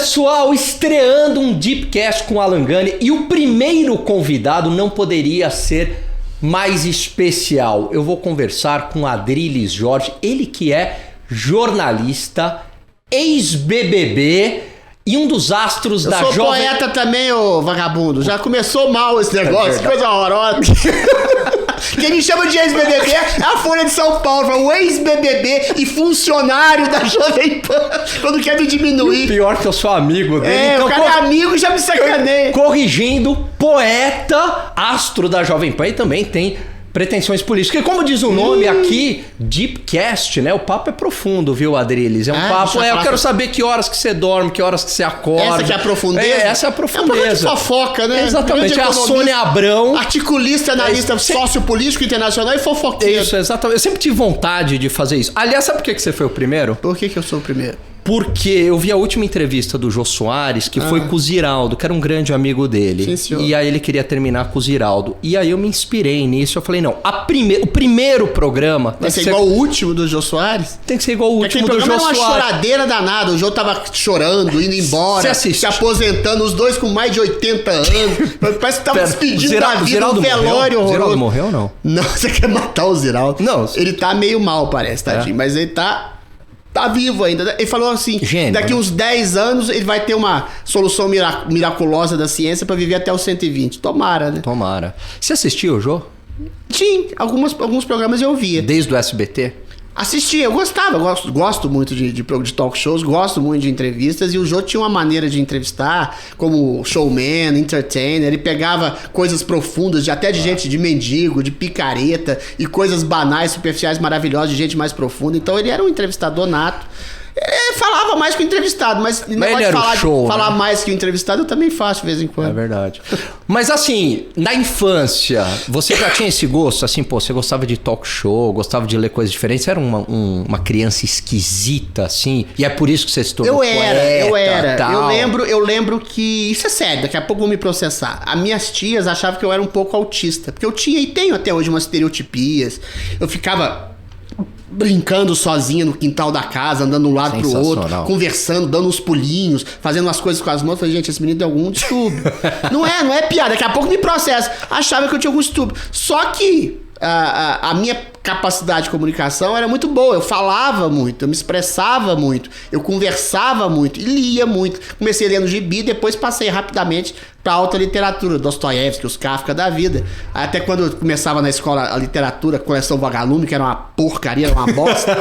pessoal, estreando um Deepcast com Alan Gani e o primeiro convidado não poderia ser mais especial. Eu vou conversar com Adrilles Jorge, ele que é jornalista, ex-BBB e um dos astros da jovem... Eu sou poeta também, ô vagabundo. Já começou mal esse negócio, coisa horrorosa. Quem me chama de ex-BBB é a Folha de São Paulo. O ex-BBB e funcionário da Jovem Pan. Quando quer me diminuir. Pior que eu sou amigo dele. É, então, o cara é amigo e já me sacaneia. Corrigindo, poeta, astro da Jovem Pan e também tem pretensões políticas. E como diz o nome aqui, Deepcast, né? O papo é profundo, viu, Adrilles? É um papo... eu quero saber que horas que você dorme, que horas que você acorda. Essa que é a profundeza? Essa é a profundeza. É uma fofoca, né? Exatamente. É a Sônia Abrão. Articulista, analista sociopolítico internacional e fofoqueiro. Isso, exatamente. Eu sempre tive vontade de fazer isso. Aliás, sabe por que você foi o primeiro? Por que eu sou o primeiro? Porque eu vi a última entrevista do Jô Soares, que foi com o Ziraldo, que era um grande amigo dele. Sim, senhor. E aí ele queria terminar com o Ziraldo. E aí eu me inspirei nisso. Eu falei, não, o primeiro programa... Tem que ser igual o último do Jô Soares? Tem que ser igual o último do Jô Soares. Era uma choradeira danada. O Jô tava chorando, indo embora, se aposentando, os dois com mais de 80 anos. Parece que tava despedindo da vida, um velório horroroso. O Ziraldo morreu ou não? Não, você quer matar o Ziraldo? Não. Ele tá meio mal, parece, tadinho. Mas ele tá vivo ainda. Ele falou assim, gênio, daqui uns 10 anos ele vai ter uma solução miraculosa da ciência pra viver até os 120. Tomara, né? Tomara. Você assistiu o Jô? Sim, alguns programas eu via. Desde o SBT? Assistia, eu gostava, gosto muito de talk shows, gosto muito de entrevistas, e o Jô tinha uma maneira de entrevistar, como showman, entertainer, ele pegava coisas profundas, até de gente de mendigo, de picareta, e coisas banais, superficiais, maravilhosas, de gente mais profunda, então ele era um entrevistador nato. Ele falava mais que o entrevistado, mas não pode falar mais que o entrevistado, eu também faço de vez em quando. É verdade. Mas assim, na infância, você já tinha esse gosto? Assim, pô, você gostava de talk show, gostava de ler coisas diferentes? Você era uma criança esquisita, assim? E é por isso que você se tornou poeta, eu era. Tal. Eu lembro que... Isso é sério, daqui a pouco vão me processar. As minhas tias achavam que eu era um pouco autista. Porque eu tinha e tenho até hoje umas estereotipias. Eu ficava brincando sozinha no quintal da casa, andando de um lado pro outro, conversando, dando uns pulinhos, fazendo umas coisas com as mãos. Falei, gente, esse menino tem algum distúrbio. não é piada, daqui a pouco me processa. Achava que eu tinha algum distúrbio. Só que a minha capacidade de comunicação era muito boa. Eu falava muito, eu me expressava muito, eu conversava muito e lia muito. Comecei lendo gibi, depois passei rapidamente pra alta literatura, Dostoiévski, os Kafka da vida. Até quando eu começava na escola a literatura, coleção Vagalume, que era uma porcaria, era uma bosta.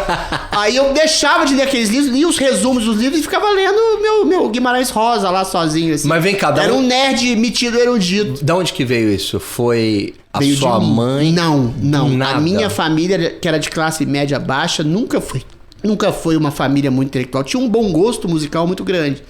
Aí eu deixava de ler aqueles livros, lia os resumos dos livros e ficava lendo meu Guimarães Rosa lá sozinho. Assim. Mas vem cá, era um nerd metido erudito. Da onde que veio isso? Foi veio sua mãe? Não. Nada. A minha família, que era de classe média baixa, nunca foi uma família muito intelectual. Tinha um bom gosto musical muito grande.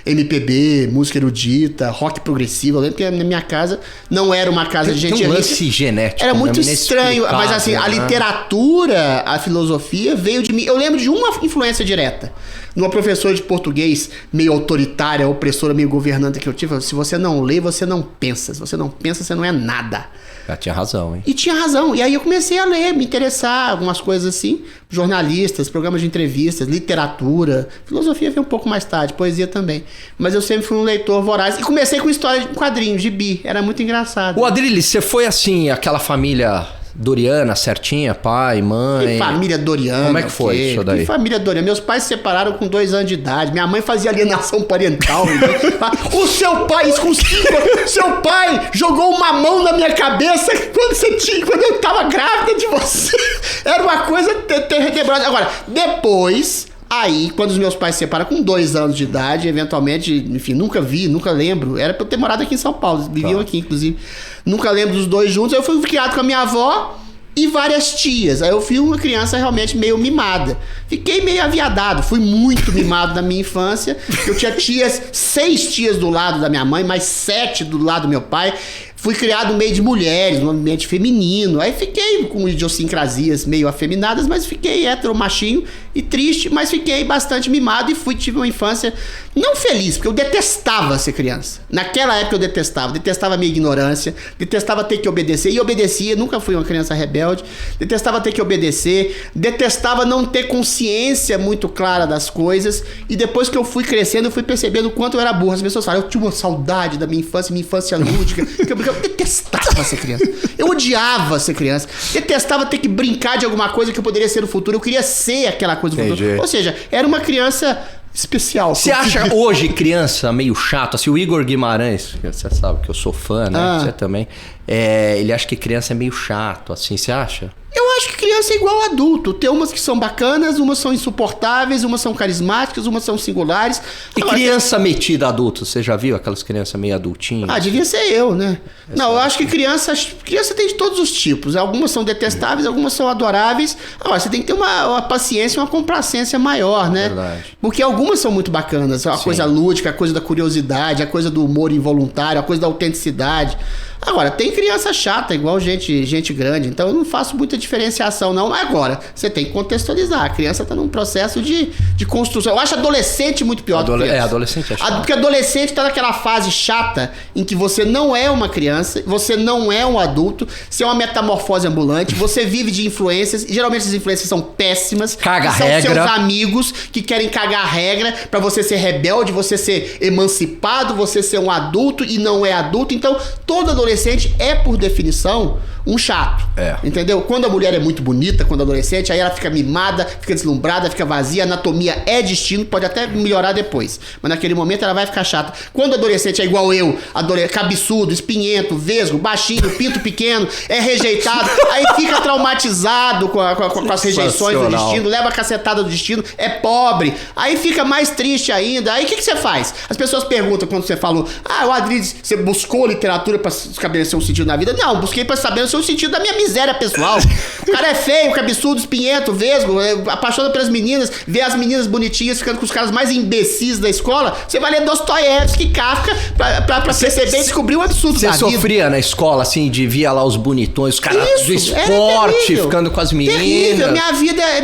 MPB, música erudita, rock progressivo. Eu lembro que na minha casa não era uma casa de gente... Tem um lance genético. Era muito estranho, mas assim, a literatura, a filosofia veio de mim. Eu lembro de uma influência direta. Numa professora de português meio autoritária, opressora, meio governanta que eu tive, se você não lê, você não pensa. Se você não pensa, você não é nada. Ela tinha razão, hein? E tinha razão. E aí eu comecei a ler, me interessar, algumas coisas assim. Jornalistas, programas de entrevistas, literatura. Filosofia veio um pouco mais tarde, poesia também. Mas eu sempre fui um leitor voraz. E comecei com história de quadrinhos, gibi. Era muito engraçado. O Adrilles, você foi assim, aquela família Doriana, certinha, pai, mãe... Que família Doriana. Como é que foi isso daí? Que família Doriana. Meus pais se separaram com 2 anos de idade. Minha mãe fazia alienação parental. O seu pai, com 5 anos, seu pai jogou uma mão na minha cabeça quando eu tava grávida de você. Era uma coisa tenebrosa. Agora, depois... Aí, quando os meus pais se separaram com 2 anos de idade, eventualmente, enfim, nunca lembro. Era pra eu ter morado aqui em São Paulo, viviam aqui, inclusive. Nunca lembro dos 2 juntos. Eu fui criado com a minha avó e várias tias. Aí eu fui uma criança realmente meio mimada. Fiquei meio aviadado, fui muito mimado na minha infância. Eu tinha 6 tias do lado da minha mãe, mais 7 do lado do meu pai. Fui criado no meio de mulheres, no ambiente feminino. Aí fiquei com idiosincrasias meio afeminadas, mas fiquei hétero, machinho e triste, mas fiquei bastante mimado e tive uma infância não feliz, porque eu detestava ser criança. Naquela época eu detestava a minha ignorância, detestava ter que obedecer, e obedecia, nunca fui uma criança rebelde, detestava ter que obedecer, detestava não ter consciência muito clara das coisas, e depois que eu fui crescendo, eu fui percebendo o quanto eu era burro. As pessoas falam, eu tinha uma saudade da minha infância lúdica, eu detestava ser criança, eu odiava ser criança, detestava ter que brincar de alguma coisa que eu poderia ser no futuro, eu queria ser aquela coisa no futuro, ou seja, era uma criança especial. Você acha hoje criança meio chato? Assim, o Igor Guimarães, você sabe que eu sou fã, né? Você também. Ele acha que criança é meio chato, assim, você acha? Eu acho que criança é igual adulto. Tem umas que são bacanas, umas são insuportáveis, umas são carismáticas, umas são singulares. E agora, criança metida adulto, você já viu aquelas crianças meio adultinhas? Devia ser eu, né? Não, eu acho que criança tem de todos os tipos. Algumas são detestáveis, algumas são adoráveis. Agora, você tem que ter uma paciência, uma complacência maior, né? Verdade. Porque algumas são muito bacanas. A coisa lúdica, a coisa da curiosidade, a coisa do humor involuntário, a coisa da autenticidade. Agora, tem criança chata, igual gente grande, então eu não faço muita diferenciação, não. Mas agora, você tem que contextualizar. A criança está num processo de construção. Eu acho adolescente muito pior do que criança. Adolescente é chato. Porque adolescente está naquela fase chata em que você não é uma criança, você não é um adulto, você é uma metamorfose ambulante, você vive de influências, e geralmente essas influências são péssimas. Caga são regra. Seus amigos que querem cagar a regra pra você ser rebelde, você ser emancipado, você ser um adulto e não é adulto. Então, todo adolescente é, por definição, um chato. Entendeu? Quando a mulher é muito bonita, quando adolescente, aí ela fica mimada, fica deslumbrada, fica vazia, a anatomia é destino, pode até melhorar depois. Mas naquele momento ela vai ficar chata. Quando adolescente é igual eu, cabeçudo, espinhento, vesgo, baixinho, pinto pequeno, é rejeitado, aí fica traumatizado com as rejeições do destino, leva a cacetada do destino, é pobre, aí fica mais triste ainda. Aí o que você faz? As pessoas perguntam quando você falou, o Adriles, você buscou literatura pra estabelecer um sentido na vida? Não, busquei pra saber o sentido da minha miséria pessoal. O cara é feio, cabeçudo, espinhento, vesgo, apaixona pelas meninas, vê as meninas bonitinhas ficando com os caras mais imbecis da escola. Você vai ler Dostoiévski, Kafka, pra perceber e descobrir o absurdo da vida. Você sofria na escola, assim, de via lá os bonitões, os caras do esporte, ficando com as meninas. Terrível.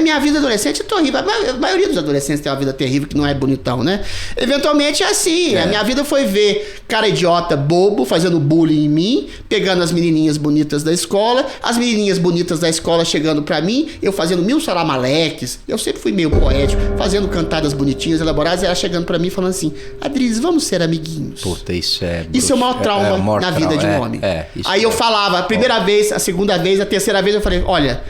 Minha vida adolescente é terrível. A maioria dos adolescentes tem uma vida terrível que não é bonitão, né? Eventualmente é assim. A minha vida foi ver cara idiota, bobo, fazendo bullying em mim, pegando as menininhas bonitas da escola, as menininhas bonitas da escola chegando pra mim, eu fazendo mil salamaleques, eu sempre fui meio poético, fazendo cantadas bonitinhas, elaboradas, e ela chegando pra mim falando assim, Adriles, vamos ser amiguinhos. Puta, isso é o maior trauma na vida de um homem. Aí eu falava, a primeira vez, a segunda vez, a terceira vez, eu falei, olha,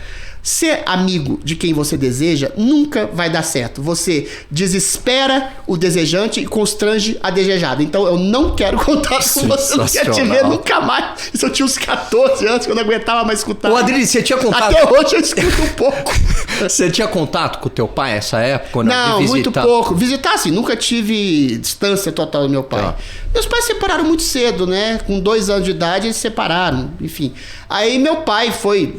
ser amigo de quem você deseja nunca vai dar certo. Você desespera o desejante e constrange a desejada. Então eu não quero contar com você, não quero te ver nunca mais. Isso eu tinha uns 14 anos, que eu não aguentava mais escutar. Ô, Adriles, você tinha contato... Até hoje eu escuto um pouco. Você tinha contato com o teu pai nessa época? Não, muito pouco. Visitar, sim, nunca tive distância total do meu pai. Meus pais se separaram muito cedo, né? Com 2 anos de idade eles se separaram, enfim. Aí meu pai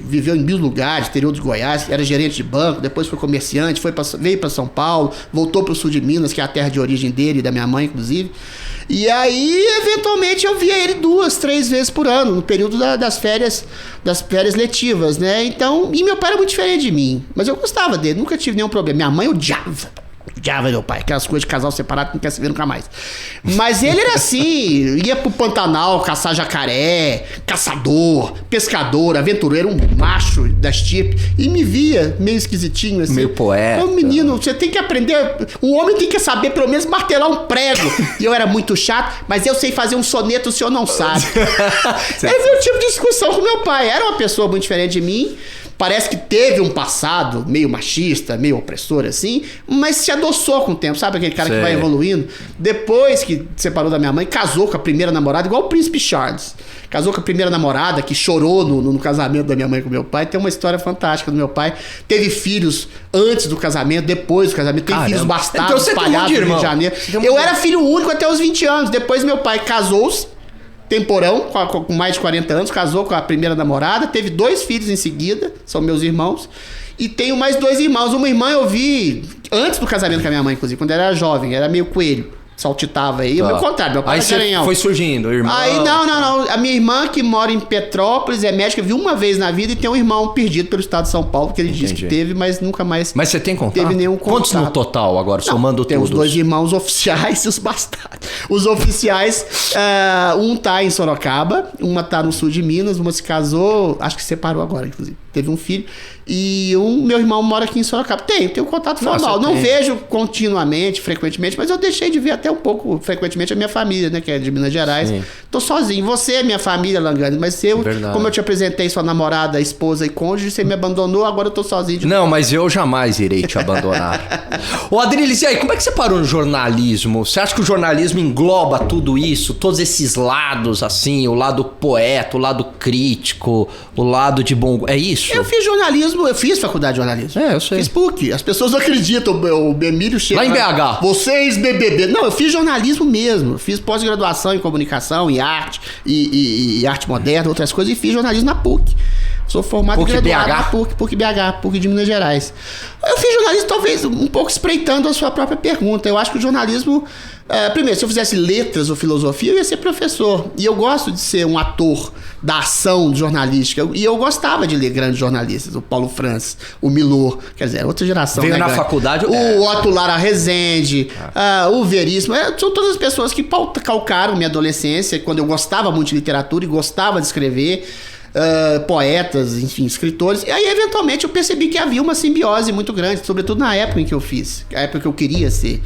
viveu em mil lugares, interior de Goiás, era gerente de banco, depois foi comerciante, veio para São Paulo, voltou para o sul de Minas, que é a terra de origem dele e da minha mãe, inclusive. E aí, eventualmente, eu via ele 2, 3 vezes por ano, no período das férias letivas, né? Então, e meu pai era muito diferente de mim, mas eu gostava dele, nunca tive nenhum problema. Minha mãe odiava meu pai, aquelas coisas de casal separado que não quer se ver nunca mais. Mas ele era assim, ia pro Pantanal caçar jacaré, caçador, pescador, aventureiro, um macho das tipes, e me via meio esquisitinho assim. Meio poeta. Então, menino, você tem que aprender, o homem tem que saber pelo menos martelar um prego. E eu era muito chato, mas eu sei fazer um soneto, o senhor não sabe. Esse é o tipo de discussão com meu pai, era uma pessoa muito diferente de mim. Parece que teve um passado meio machista, meio opressor assim, mas se adoçou com o tempo, sabe aquele cara que vai evoluindo? Depois que separou da minha mãe, casou com a primeira namorada, igual o Príncipe Charles. Casou com a primeira namorada, que chorou no casamento da minha mãe com meu pai. Tem uma história fantástica do meu pai. Teve filhos antes do casamento, depois do casamento. Tem filhos bastardos espalhados no Rio de Janeiro. Eu era filho único até os 20 anos. Depois meu pai casou-se, temporão, com mais de 40 anos, casou com a primeira namorada, teve 2 filhos em seguida, são meus irmãos, e tenho mais 2 irmãos. Uma irmã eu vi antes do casamento com a minha mãe, inclusive, quando ela era jovem, era meio coelho. saltitava aí. O meu contrário, meu pai aí era Garanhão. Foi surgindo, irmão. Aí, não. A minha irmã, que mora em Petrópolis, é médica, viu uma vez na vida e tem um irmão perdido pelo estado de São Paulo, que ele disse que teve, mas nunca mais Mas você tem contato? teve nenhum contato. Quantos no total agora, somando tem todos? Tem os 2 irmãos oficiais e os bastardos. Os oficiais, um tá em Sorocaba, uma tá no sul de Minas, uma se casou, acho que separou agora, inclusive. Teve um filho. E meu irmão mora aqui em Sorocaba. Tenho contato formal. Não vejo continuamente, frequentemente, mas eu deixei de ver até um pouco frequentemente a minha família, né? Que é de Minas Gerais. Sim. Tô sozinho. Você é minha família, Langani, mas como eu te apresentei sua namorada, esposa e cônjuge, você me abandonou, agora eu tô sozinho. Não, mas eu jamais irei te abandonar. Ô, Adriles, e aí, como é que você parou no jornalismo? Você acha que o jornalismo engloba tudo isso? Todos esses lados, assim, o lado poeta, o lado crítico, o lado de bom... É isso? Eu fiz jornalismo, eu fiz faculdade de jornalismo. Eu sei. Fiz PUC. As pessoas não acreditam, o Emílio chega... Lá em BH. Vocês, BBB. Não, eu fiz jornalismo mesmo. Fiz pós-graduação em comunicação, em arte, e arte moderna, outras coisas, e fiz jornalismo na PUC. Sou formado PUC em graduado BH? na PUC BH, PUC de Minas Gerais. Eu fiz jornalismo, talvez, um pouco espreitando a sua própria pergunta. Eu acho que o jornalismo... primeiro, se eu fizesse letras ou filosofia, eu ia ser professor. E eu gosto de ser um ator da ação jornalística. E eu gostava de ler grandes jornalistas. O Paulo Francis, o Milor. Quer dizer, outra geração. Veio né, na grande. faculdade... O Otto Lara Rezende, o Veríssimo. São todas as pessoas que calcaram minha adolescência, quando eu gostava muito de literatura e gostava de escrever. Poetas, enfim, escritores. E aí, eventualmente, eu percebi que havia uma simbiose muito grande, sobretudo na época em que eu fiz, a época que eu queria ser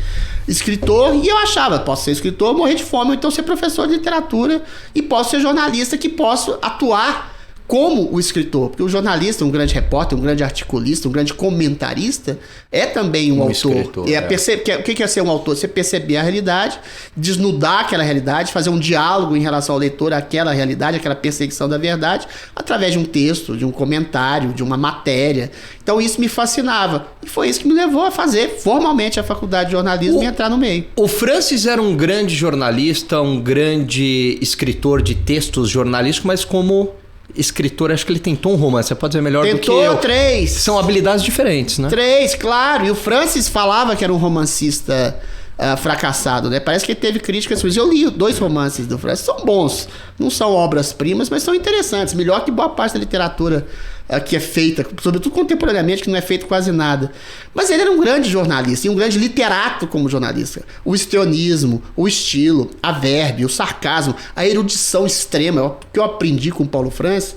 escritor, e eu achava, posso ser escritor, morrer de fome, ou então ser professor de literatura, e posso ser jornalista, que posso atuar como o escritor, porque o jornalista, um grande repórter, um grande articulista, um grande comentarista, é também um autor. Escritor, o que é ser um autor? Você perceber a realidade, desnudar aquela realidade, fazer um diálogo em relação ao leitor, aquela realidade, aquela perseguição da verdade, através de um texto, de um comentário, de uma matéria. Então isso me fascinava. E foi isso que me levou a fazer formalmente a faculdade de jornalismo e entrar no meio. O Francis era um grande jornalista, um grande escritor de textos jornalísticos, mas como... escritor, acho que ele tentou um romance. Você pode dizer melhor do que eu. Tentou 3. São habilidades diferentes, né? 3, claro. E o Francis falava que era um romancista fracassado, né? Parece que ele teve críticas. Eu li 2 romances do Francis. São bons. Não são obras-primas, mas são interessantes. Melhor que boa parte da literatura que é feita, sobretudo contemporaneamente, que não é feito quase nada. Mas ele era um grande jornalista e um grande literato como jornalista. O histrionismo, o estilo, a verve, o sarcasmo, a erudição extrema, que eu aprendi com o Paulo Francis,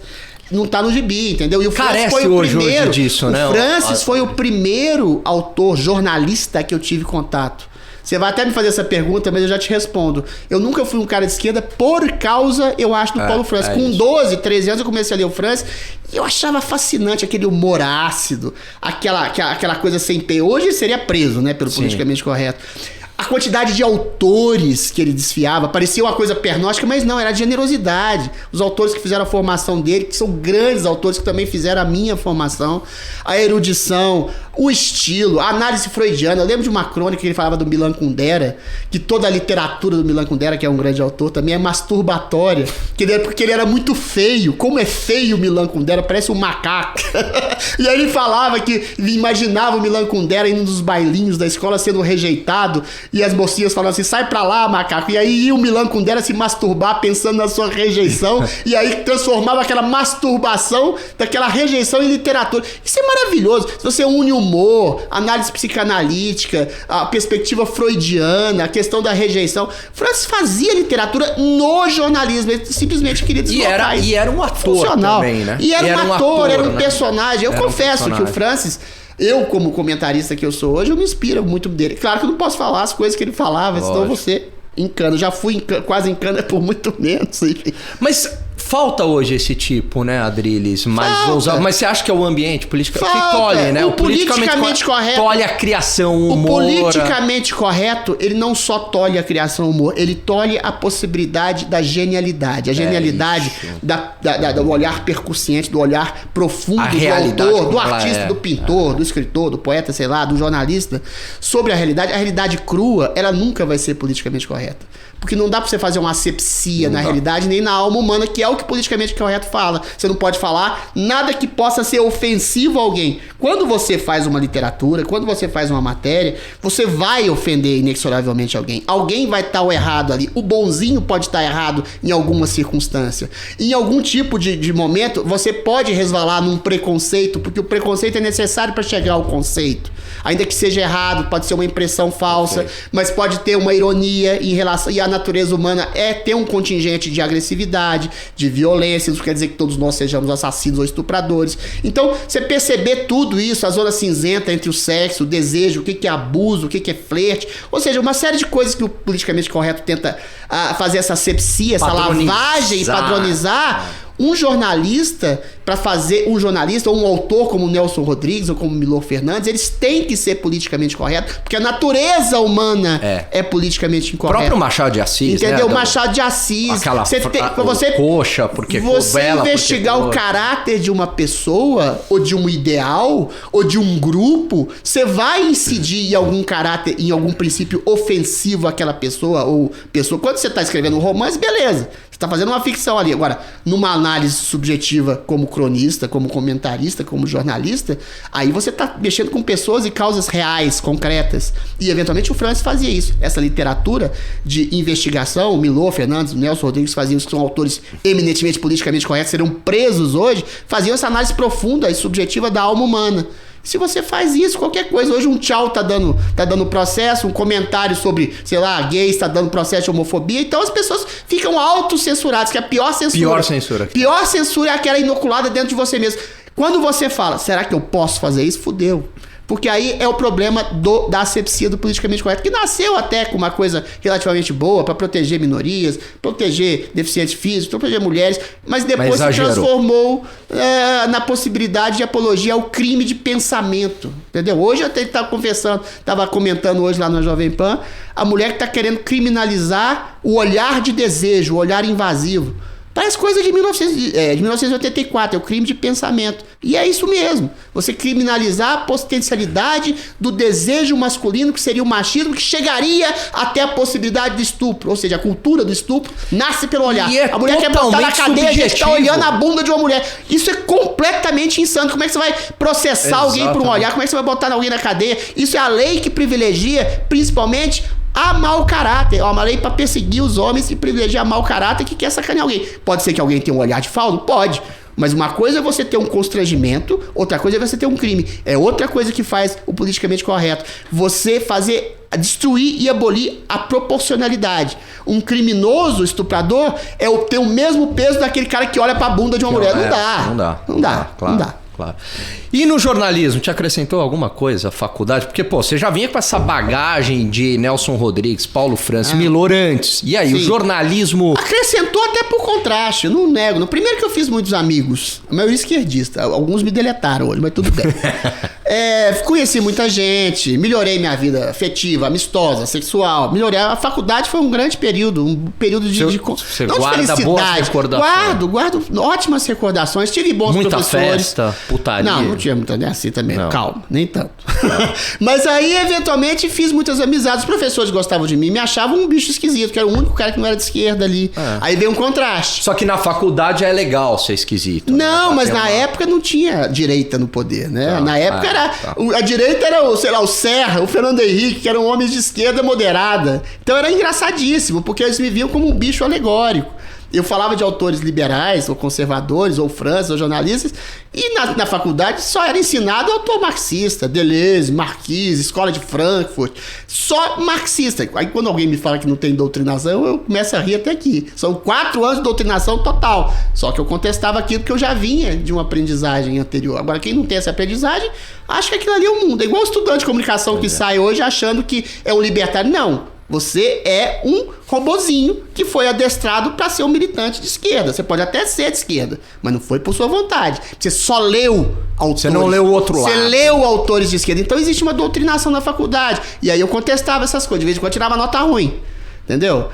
não tá no gibi, entendeu? E o Francis foi o primeiro, disso, né? O Francis foi o primeiro autor jornalista que eu tive contato. Você vai até me fazer essa pergunta, mas eu já te respondo. Eu nunca fui um cara de esquerda por causa, eu acho, do Paulo Francis. Com 12, 13 anos eu comecei a ler o Francis e eu achava fascinante aquele humor ácido, aquela coisa sem pé. Hoje seria preso, né, pelo politicamente correto. A quantidade de autores que ele desfiava parecia uma coisa pernóstica, mas não, era de generosidade. Os autores que fizeram a formação dele, que são grandes autores que também fizeram a minha formação, a erudição, o estilo, a análise freudiana. Eu lembro de uma crônica que ele falava do Milan Kundera, que toda a literatura do Milan Kundera, que é um grande autor, também é masturbatória, porque ele era muito feio. Como é feio o Milan Kundera, parece um macaco. E aí ele falava que imaginava o Milan Kundera indo nos bailinhos da escola sendo rejeitado, e as mocinhas falavam assim, sai pra lá, macaco. E aí ia o Milan Kundera se masturbar pensando na sua rejeição, e aí transformava aquela masturbação daquela rejeição em literatura. Isso é maravilhoso. Se você une humor, análise psicanalítica, a perspectiva freudiana, a questão da rejeição. Francis fazia literatura no jornalismo, ele simplesmente queria deslocar isso. E era um ator funcional. Também, né? E era um ator, era um personagem. Eu confesso que o personagem. Francis... Eu, como comentarista que eu sou hoje, eu me inspiro muito dele. Claro que eu não posso falar as coisas que ele falava, senão você encana. Já fui quase encana por muito menos. Enfim. Mas falta hoje esse tipo, né, Adriles? Mais ousado. Mas você acha que é o ambiente político que tolhe, né? O politicamente correto. Tolhe a criação, o O humor. politicamente correto, ele não só tolhe a criação e o humor, ele tolhe a possibilidade da genialidade. A genialidade do olhar percussiente, do olhar profundo do autor, do artista, do pintor, do escritor, do poeta, sei lá, do jornalista, sobre a realidade crua, ela nunca vai ser politicamente correta. Porque não dá pra você fazer uma asepsia na realidade, nem na alma humana, que é o que o politicamente correto fala. Você não pode falar nada que possa ser ofensivo a alguém. Quando você faz uma literatura, quando você faz uma matéria, você vai ofender inexoravelmente alguém. Alguém vai estar o errado ali. O bonzinho pode estar errado em alguma circunstância. Em algum tipo de momento, você pode resvalar num preconceito, porque o preconceito é necessário para chegar ao conceito. Ainda que seja errado, pode ser uma impressão falsa, mas pode ter uma ironia em relação... E a natureza humana é ter um contingente de agressividade, de violência. Isso quer dizer que todos nós sejamos assassinos ou estupradores. Então, você perceber tudo isso, a zona cinzenta entre o sexo, o desejo, o que é abuso, o que é flerte, ou seja, uma série de coisas que o politicamente correto tenta fazer essa asepsia, essa lavagem, padronizar. Um jornalista, para fazer um jornalista ou um autor como Nelson Rodrigues ou como Milor Fernandes, eles têm que ser politicamente corretos, porque a natureza humana é politicamente incorreta. O próprio Machado de Assis, entendeu? Né? Machado de Assis. Aquela você coxa, porque você bela, investigar porque o caráter de uma pessoa, ou de um ideal, ou de um grupo, você vai incidir em algum caráter, em algum princípio ofensivo àquela pessoa ou pessoa. Quando você está escrevendo um romance, beleza. Tá fazendo uma ficção ali. Agora, numa análise subjetiva como cronista, como comentarista, como jornalista, aí você tá mexendo com pessoas e causas reais, concretas. E, eventualmente, o Francis fazia isso. Essa literatura de investigação, o Milor Fernandes, o Nelson Rodrigues faziam isso, que são autores eminentemente politicamente corretos, seriam presos hoje, faziam essa análise profunda e subjetiva da alma humana. Se você faz isso, qualquer coisa. Hoje um tchau tá dando processo, um comentário sobre, sei lá, gays tá dando processo de homofobia. Então as pessoas ficam autocensuradas, que é a pior censura. Pior censura. Pior censura é aquela inoculada dentro de você mesmo. Quando você fala, será que eu posso fazer isso? Fudeu. Porque aí é o problema da asepsia do politicamente correto, que nasceu até com uma coisa relativamente boa para proteger minorias, proteger deficientes físicos, proteger mulheres, mas depois se transformou na possibilidade de apologia ao crime de pensamento, entendeu? Hoje até ele estava comentando hoje lá na Jovem Pan, a mulher que está querendo criminalizar o olhar de desejo, o olhar invasivo. Parece coisa de 1984, é o crime de pensamento. E é isso mesmo. Você criminalizar a potencialidade do desejo masculino, que seria o machismo, que chegaria até a possibilidade do estupro. Ou seja, a cultura do estupro nasce pelo olhar. A mulher quer botar na cadeia, a gente está olhando a bunda de uma mulher. Isso é completamente insano. Como é que você vai processar alguém por um olhar? Como é que você vai botar alguém na cadeia? Isso é a lei que privilegia, principalmente, a mau caráter. É uma lei para perseguir os homens e privilegiar mau caráter que quer sacanear alguém. Pode ser que alguém tenha um olhar de fauno? Pode. Mas uma coisa é você ter um constrangimento, outra coisa é você ter um crime. É outra coisa que faz o politicamente correto. Você destruir e abolir a proporcionalidade. Um criminoso estuprador ter o mesmo peso daquele cara que olha pra bunda de uma mulher. Não dá. Claro. E no jornalismo, te acrescentou alguma coisa a faculdade? Porque, você já vinha com essa bagagem de Nelson Rodrigues, Paulo Francis, Milor antes. E aí, sim, o jornalismo... Acrescentou até por contraste, eu não nego. No primeiro que eu fiz muitos amigos, a maioria esquerdista, alguns me deletaram hoje, mas tudo bem. Conheci muita gente, melhorei minha vida afetiva, amistosa, sexual, melhorei. A faculdade foi um grande período, Você guarda boas recordações? Guardo ótimas recordações, tive bons professores. Muita festa, putaria. Não tinha muita, assim também, calma, nem tanto. Mas aí, eventualmente, fiz muitas amizades, os professores gostavam de mim, me achavam um bicho esquisito, que era o único cara que não era de esquerda ali. Aí veio um contraste. Só que na faculdade é legal ser esquisito. Não, mas na época não tinha direita no poder, né? Na época a direita era o Serra, o Fernando Henrique, que eram homens de esquerda moderada. Então era engraçadíssimo, porque eles me viam como um bicho alegórico. Eu falava de autores liberais, ou conservadores, ou Francis, ou jornalistas, e na faculdade só era ensinado autor marxista, Deleuze, Marquise, Escola de Frankfurt, só marxista. Aí quando alguém me fala que não tem doutrinação, eu começo a rir até aqui. São 4 anos de doutrinação total, só que eu contestava aquilo que eu já vinha de uma aprendizagem anterior. Agora, quem não tem essa aprendizagem, acha que aquilo ali é o mundo. É igual um estudante de comunicação que sai hoje achando que é um libertário. Não. Você é um robozinho que foi adestrado para ser um militante de esquerda. Você pode até ser de esquerda, mas não foi por sua vontade. Você só leu autores. Você não leu o outro lado. Você leu autores de esquerda. Então existe uma doutrinação na faculdade. E aí eu contestava essas coisas. De vez em quando eu tirava nota ruim. Entendeu?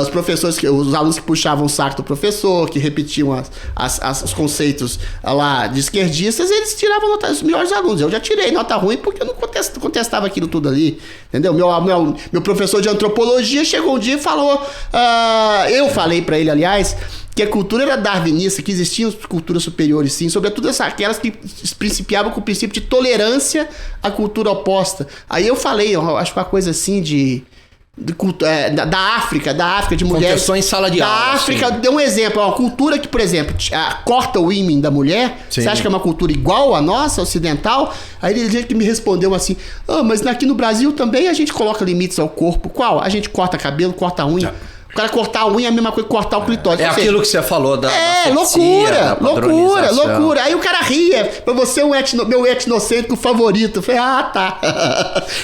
Os professores, os alunos que puxavam o saco do professor, que repetiam os conceitos lá de esquerdistas, eles tiravam nota, os melhores alunos. Eu já tirei nota ruim porque eu não contestava aquilo tudo ali. Entendeu? Meu professor de antropologia chegou um dia e falou... eu falei pra ele, aliás, que a cultura era darwinista, que existiam culturas superiores, sim, sobretudo aquelas que principiavam com o princípio de tolerância à cultura oposta. Aí eu falei, eu acho que uma coisa assim da África, de mulheres. Contestou em sala de aula. Da África, deu um exemplo, uma cultura que, por exemplo, corta o ímen da mulher, sim. Você acha que é uma cultura igual à nossa, ocidental? Aí ele me respondeu assim, mas aqui no Brasil também a gente coloca limites ao corpo. Qual? A gente corta cabelo, corta unha. O cara cortar a unha é a mesma coisa que cortar o clitóris. É aquilo que você falou da loucura. Aí o cara ria. Pra você, meu etnocêntrico favorito. Eu falei, tá.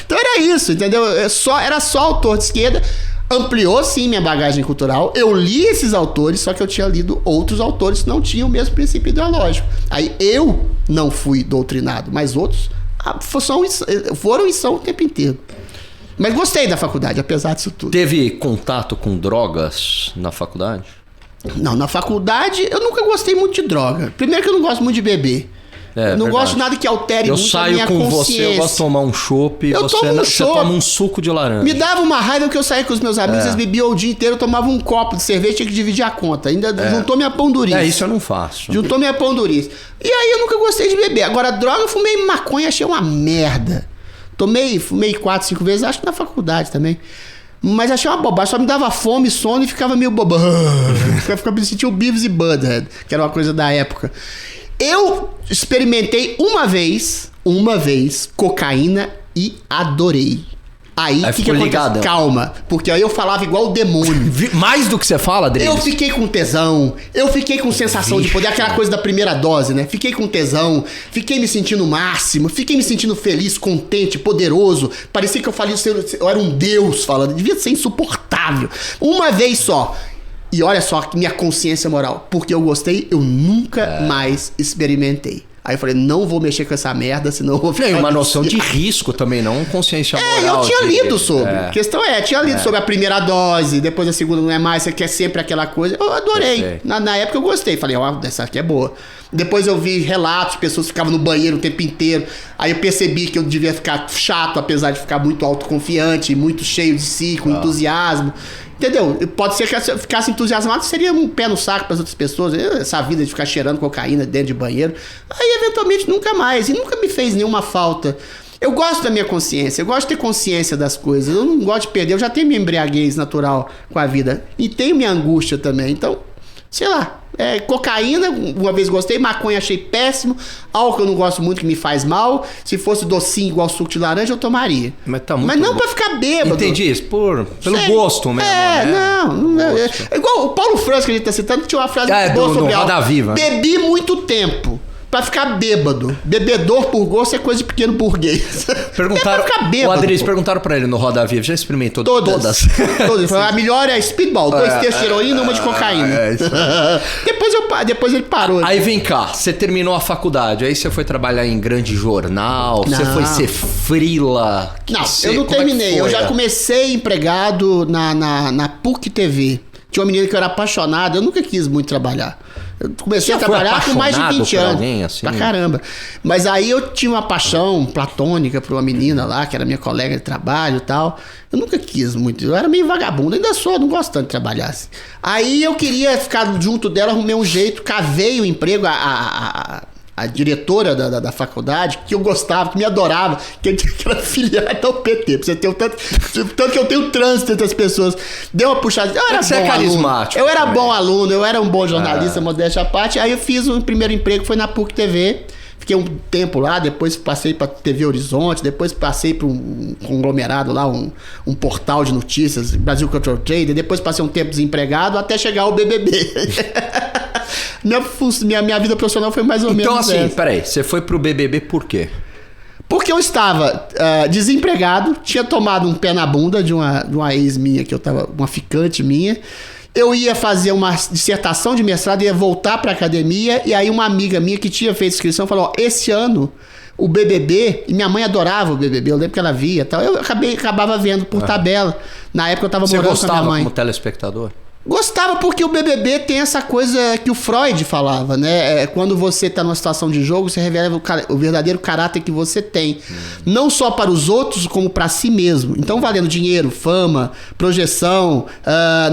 Então era isso, entendeu? Era só autor de esquerda. Ampliou, sim, minha bagagem cultural. Eu li esses autores, só que eu tinha lido outros autores que não tinham o mesmo princípio ideológico. Aí eu não fui doutrinado, mas outros foram e são o tempo inteiro. Mas gostei da faculdade, apesar disso tudo. Teve contato com drogas na faculdade? Não, na faculdade eu nunca gostei muito de droga. Primeiro que eu não gosto muito de beber. Eu não gosto de nada que altere muito a minha consciência. Eu saio com você, eu gosto de tomar um chopp e você toma um suco de laranja. Me dava uma raiva que eu saía com os meus amigos, eles bebiam o dia inteiro, eu tomava um copo de cerveja e tinha que dividir a conta. Ainda juntou minha pão duríssima. Isso eu não faço. Juntou minha pão duríssima. E aí eu nunca gostei de beber. Agora, droga, eu fumei maconha, achei uma merda. Fumei 4, 5 vezes, acho que na faculdade também. Mas achei uma bobagem, só me dava fome, sono e ficava meio bobão. Ficava me sentindo o Beavis e Butthead, que era uma coisa da época. Eu experimentei uma vez cocaína e adorei. Aí que acontece? Calma, porque aí eu falava igual o demônio. Mais do que você fala, Adriles? Eu fiquei com tesão, eu fiquei com sensação de poder, aquela coisa da primeira dose, né? Fiquei com tesão, fiquei me sentindo o máximo, fiquei me sentindo feliz, contente, poderoso. Parecia que eu era um deus falando, devia ser insuportável. Uma vez só. E olha só, minha consciência moral, porque eu gostei, eu nunca mais experimentei. Aí eu falei, não vou mexer com essa merda, senão eu vou ficar... Tem uma noção de risco também, não consciência moral. Eu tinha lido sobre. A questão tinha lido sobre a primeira dose, depois a segunda não é mais, você quer sempre aquela coisa. Eu adorei. Na época eu gostei. Falei, essa aqui é boa. Depois eu vi relatos, pessoas ficavam no banheiro o tempo inteiro. Aí eu percebi que eu devia ficar chato, apesar de ficar muito autoconfiante, muito cheio de si, com entusiasmo. Entendeu? Pode ser que se eu ficasse entusiasmado, seria um pé no saco para as outras pessoas. Essa vida de ficar cheirando cocaína dentro de banheiro. Aí, eventualmente, nunca mais. E nunca me fez nenhuma falta. Eu gosto da minha consciência. Eu gosto de ter consciência das coisas. Eu não gosto de perder. Eu já tenho minha embriaguez natural com a vida. E tenho minha angústia também. Então, sei lá. Cocaína, uma vez gostei. Maconha achei péssimo. Álcool eu não gosto muito, que me faz mal. Se fosse docinho igual suco de laranja, eu tomaria. Mas não pra ficar bêbado. Entendi isso. Pelo gosto mesmo. Não. Igual o Paulo França, que a gente tá citando, tinha uma frase muito boa sobre Roda Viva. Bebi muito tempo pra ficar bêbado. Bebedor por gosto é coisa de pequeno burguês. Perguntaram, pra ficar bêbado. O Adriles, perguntaram pra ele no Roda Viva, já experimentou todas? A melhor é Speedball, 2 terços de heroína e uma de cocaína. Depois ele parou. Aí vem cá, você terminou a faculdade, aí você foi trabalhar em grande jornal, você foi ser frila. Eu não terminei, eu já comecei empregado na PUC TV. Tinha uma menina que eu era apaixonado, eu nunca quis muito trabalhar. Eu comecei a trabalhar com mais de 20 anos. Alguém, assim? Pra caramba. Mas aí eu tinha uma paixão platônica por uma menina lá, que era minha colega de trabalho e tal. Eu nunca quis muito. Eu era meio vagabundo. Ainda sou, não gosto tanto de trabalhar assim. Aí eu queria ficar junto dela, arrumei um jeito, cavei o emprego, a diretora da faculdade, que eu gostava, que me adorava, que era filiada ao PT, pra você ter tanto que eu tenho trânsito entre as pessoas. Deu uma puxada. Eu era bom carismático. Eu era bom aluno, eu era um bom jornalista, modéstia à parte. Aí eu fiz o primeiro emprego, foi na PUC TV. Fiquei um tempo lá, depois passei pra TV Horizonte, depois passei pra um conglomerado lá, um portal de notícias, Brasil Control Trader, depois passei um tempo desempregado até chegar ao BBB. Minha vida profissional foi mais ou menos então, assim, peraí, você foi pro BBB por quê? Porque eu estava desempregado, tinha tomado um pé na bunda de uma ex minha, uma ficante minha. Eu ia fazer uma dissertação de mestrado, ia voltar pra academia, e aí uma amiga minha que tinha feito inscrição falou, esse ano o BBB, e minha mãe adorava o BBB, eu lembro que ela via e tal. Eu acabava vendo por tabela. Na época eu tava morando com a minha mãe. Você gostava como telespectador? Gostava porque o BBB tem essa coisa que o Freud falava, né? Quando você tá numa situação de jogo, você revela o verdadeiro caráter que você tem. Não só para os outros, como para si mesmo. Então, valendo dinheiro, fama, projeção,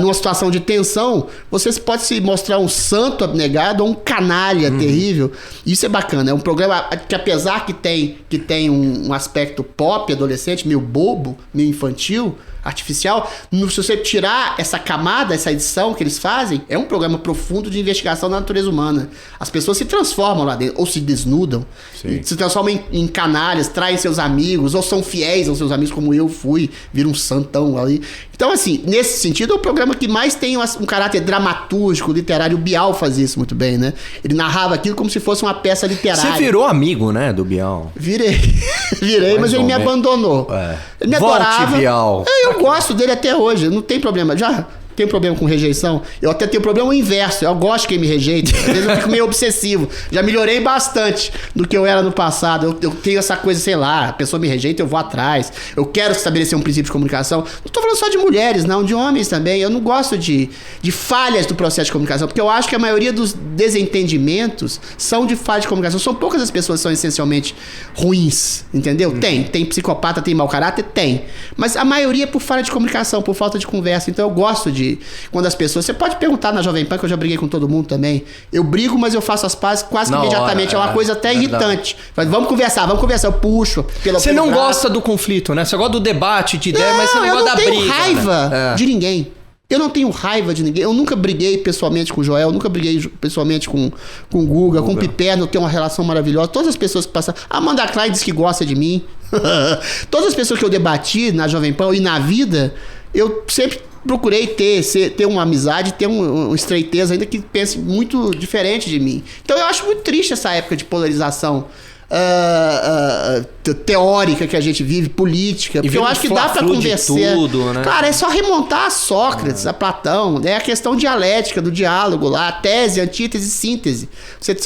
numa situação de tensão, você pode se mostrar um santo abnegado ou um canalha terrível. Isso é bacana. É um programa que, apesar que tem um aspecto pop, adolescente, meio bobo, meio infantil, artificial, se você tirar essa camada, essa edição que eles fazem, é um programa profundo de investigação da natureza humana. As pessoas se transformam lá dentro, ou se desnudam, se transformam em canalhas, traem seus amigos, ou são fiéis aos seus amigos, como eu fui, vira um santão ali. Então, assim, nesse sentido, é o programa que mais tem um caráter dramatúrgico, literário. O Bial fazia isso muito bem, né? Ele narrava aquilo como se fosse uma peça literária. Você virou amigo, né, do Bial? Virei, mas ele me abandonou. Ele me adorava. Bial. Eu gosto dele até hoje, não tem problema. Já tenho problema com rejeição. Eu até tenho problema inverso. Eu gosto de quem me rejeita. Às vezes eu fico meio obsessivo. Já melhorei bastante do que eu era no passado. Eu tenho essa coisa, sei lá, a pessoa me rejeita, eu vou atrás. Eu quero estabelecer um princípio de comunicação. Não tô falando só de mulheres, não, de homens também. Eu não gosto de falhas do processo de comunicação, porque eu acho que a maioria dos desentendimentos são de falha de comunicação. São poucas as pessoas que são essencialmente ruins, entendeu? Tem psicopata, tem mau caráter? Tem. Mas a maioria é por falha de comunicação, por falta de conversa. Então eu gosto de quando as pessoas... Você pode perguntar na Jovem Pan, que eu já briguei com todo mundo também. Eu brigo, mas eu faço as pazes quase que imediatamente. É uma coisa até irritante. Vamos conversar. Eu puxo. Você não gosta do conflito, né? Você gosta do debate de ideia, mas você não gosta da briga. Eu não tenho raiva de ninguém. Eu não tenho raiva de ninguém. Eu nunca briguei pessoalmente com o Joel, eu nunca briguei pessoalmente com o Guga, com o Piperno. Eu tenho uma relação maravilhosa. Todas as pessoas que passaram... A Amanda Klein diz que gosta de mim. Todas as pessoas que eu debati na Jovem Pan e na vida, eu sempre procurei ter uma amizade, ter uma estreiteza ainda que pense muito diferente de mim. Então eu acho muito triste essa época de polarização teórica que a gente vive, política, porque eu acho que dá pra conversar. Né? Claro, é só remontar a Sócrates, a Platão, né? A questão dialética do diálogo lá, a tese, antítese, síntese. Você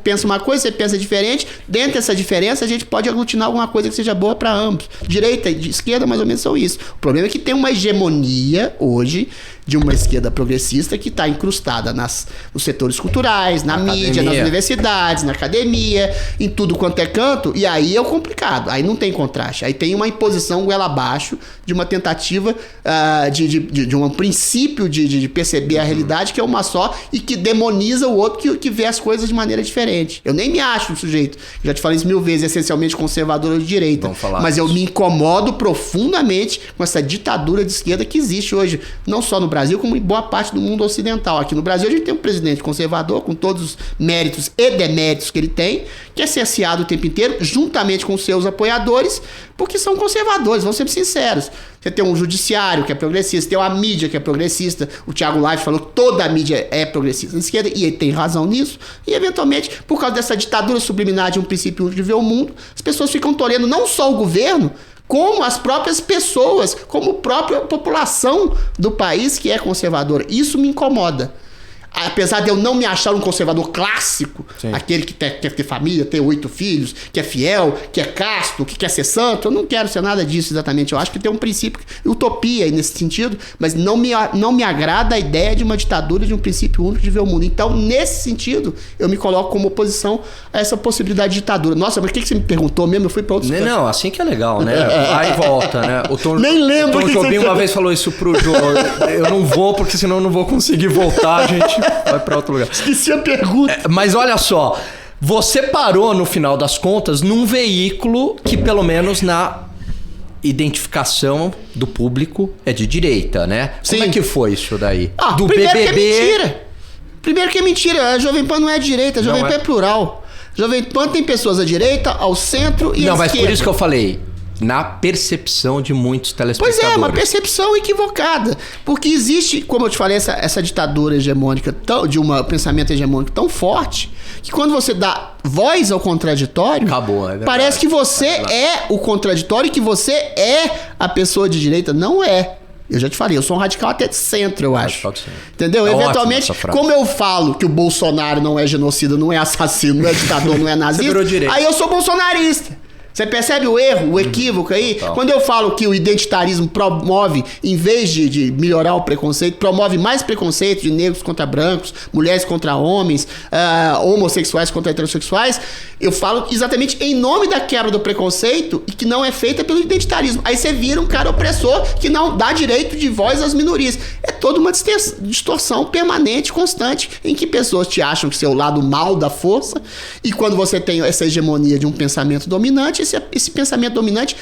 pensa uma coisa, você pensa diferente, dentro dessa diferença a gente pode aglutinar alguma coisa que seja boa para ambos. Direita e esquerda mais ou menos são isso. O problema é que tem uma hegemonia hoje de uma esquerda progressista que está incrustada nos setores culturais, na mídia, nas universidades, na academia, em tudo quanto é canto, e aí é o complicado, aí não tem contraste, aí tem uma imposição goela abaixo de uma tentativa de um princípio de perceber a realidade que é uma só e que demoniza o outro que vê as coisas de maneira diferente. Eu nem me acho um sujeito, já te falei isso 1000 vezes, essencialmente conservador ou de direita, mas eu me incomodo profundamente com essa ditadura de esquerda que existe hoje, não só no Brasil, como em boa parte do mundo ocidental. Aqui no Brasil a gente tem um presidente conservador com todos os méritos e deméritos que ele tem, que é cerceado o tempo inteiro, juntamente com seus apoiadores, porque são conservadores, vamos ser sinceros. Você tem um judiciário que é progressista, tem uma mídia que é progressista, o Thiago Live falou que toda a mídia é progressista na esquerda, e ele tem razão nisso, e eventualmente, por causa dessa ditadura subliminar de um princípio único de ver o mundo, as pessoas ficam tolerando não só o governo, como as próprias pessoas, como a própria população do país que é conservadora. Isso me incomoda. Apesar de eu não me achar um conservador clássico, aquele que quer ter família, ter 8 filhos, que é fiel, que é casto, que quer ser santo, eu não quero ser nada disso exatamente. Eu acho que tem um princípio, utopia nesse sentido, mas não me agrada a ideia de uma ditadura, de um princípio único de ver o mundo. Então, nesse sentido, eu me coloco como oposição a essa possibilidade de ditadura. Nossa, mas o que você me perguntou mesmo? Eu fui para outros cantos. Não, assim que é legal, né? Aí volta, né? Nem lembro. O Tom Jobim uma vez falou isso pro Jô. Eu não vou, porque senão eu não vou conseguir voltar, gente. Vai pra outro lugar. Esqueci a pergunta. Mas olha só, você parou no final das contas num veículo que pelo menos na identificação do público é de direita, né? Sim. Como é que foi isso daí? Do BBB. Primeiro que é mentira. A Jovem Pan não é de direita, a Jovem Pan é plural. Jovem Pan tem pessoas à direita, ao centro e à esquerda. Não, mas por isso que eu falei. Na percepção de muitos telespectadores. Pois é, uma percepção equivocada. Porque existe, como eu te falei, essa ditadura hegemônica, de um pensamento hegemônico tão forte, que quando você dá voz ao contraditório, acabou, é verdade. Parece que você é o contraditório e que você é a pessoa de direita. Não é. Eu já te falei, eu sou um radical até de centro, eu acho. Entendeu? É Eventualmente, como eu falo que o Bolsonaro não é genocida, não é assassino, não é ditador, não é nazista, aí eu sou bolsonarista. Você percebe o erro, o equívoco aí? Total. Quando eu falo que o identitarismo promove, em vez de melhorar o preconceito, promove mais preconceito de negros contra brancos, mulheres contra homens, homossexuais contra heterossexuais, eu falo exatamente em nome da quebra do preconceito e que não é feita pelo identitarismo. Aí você vira um cara opressor que não dá direito de voz às minorias. É toda uma distorção permanente, constante, em que pessoas te acham que você é o lado mal da força, e quando você tem essa hegemonia de um pensamento dominante, esse pensamento dominante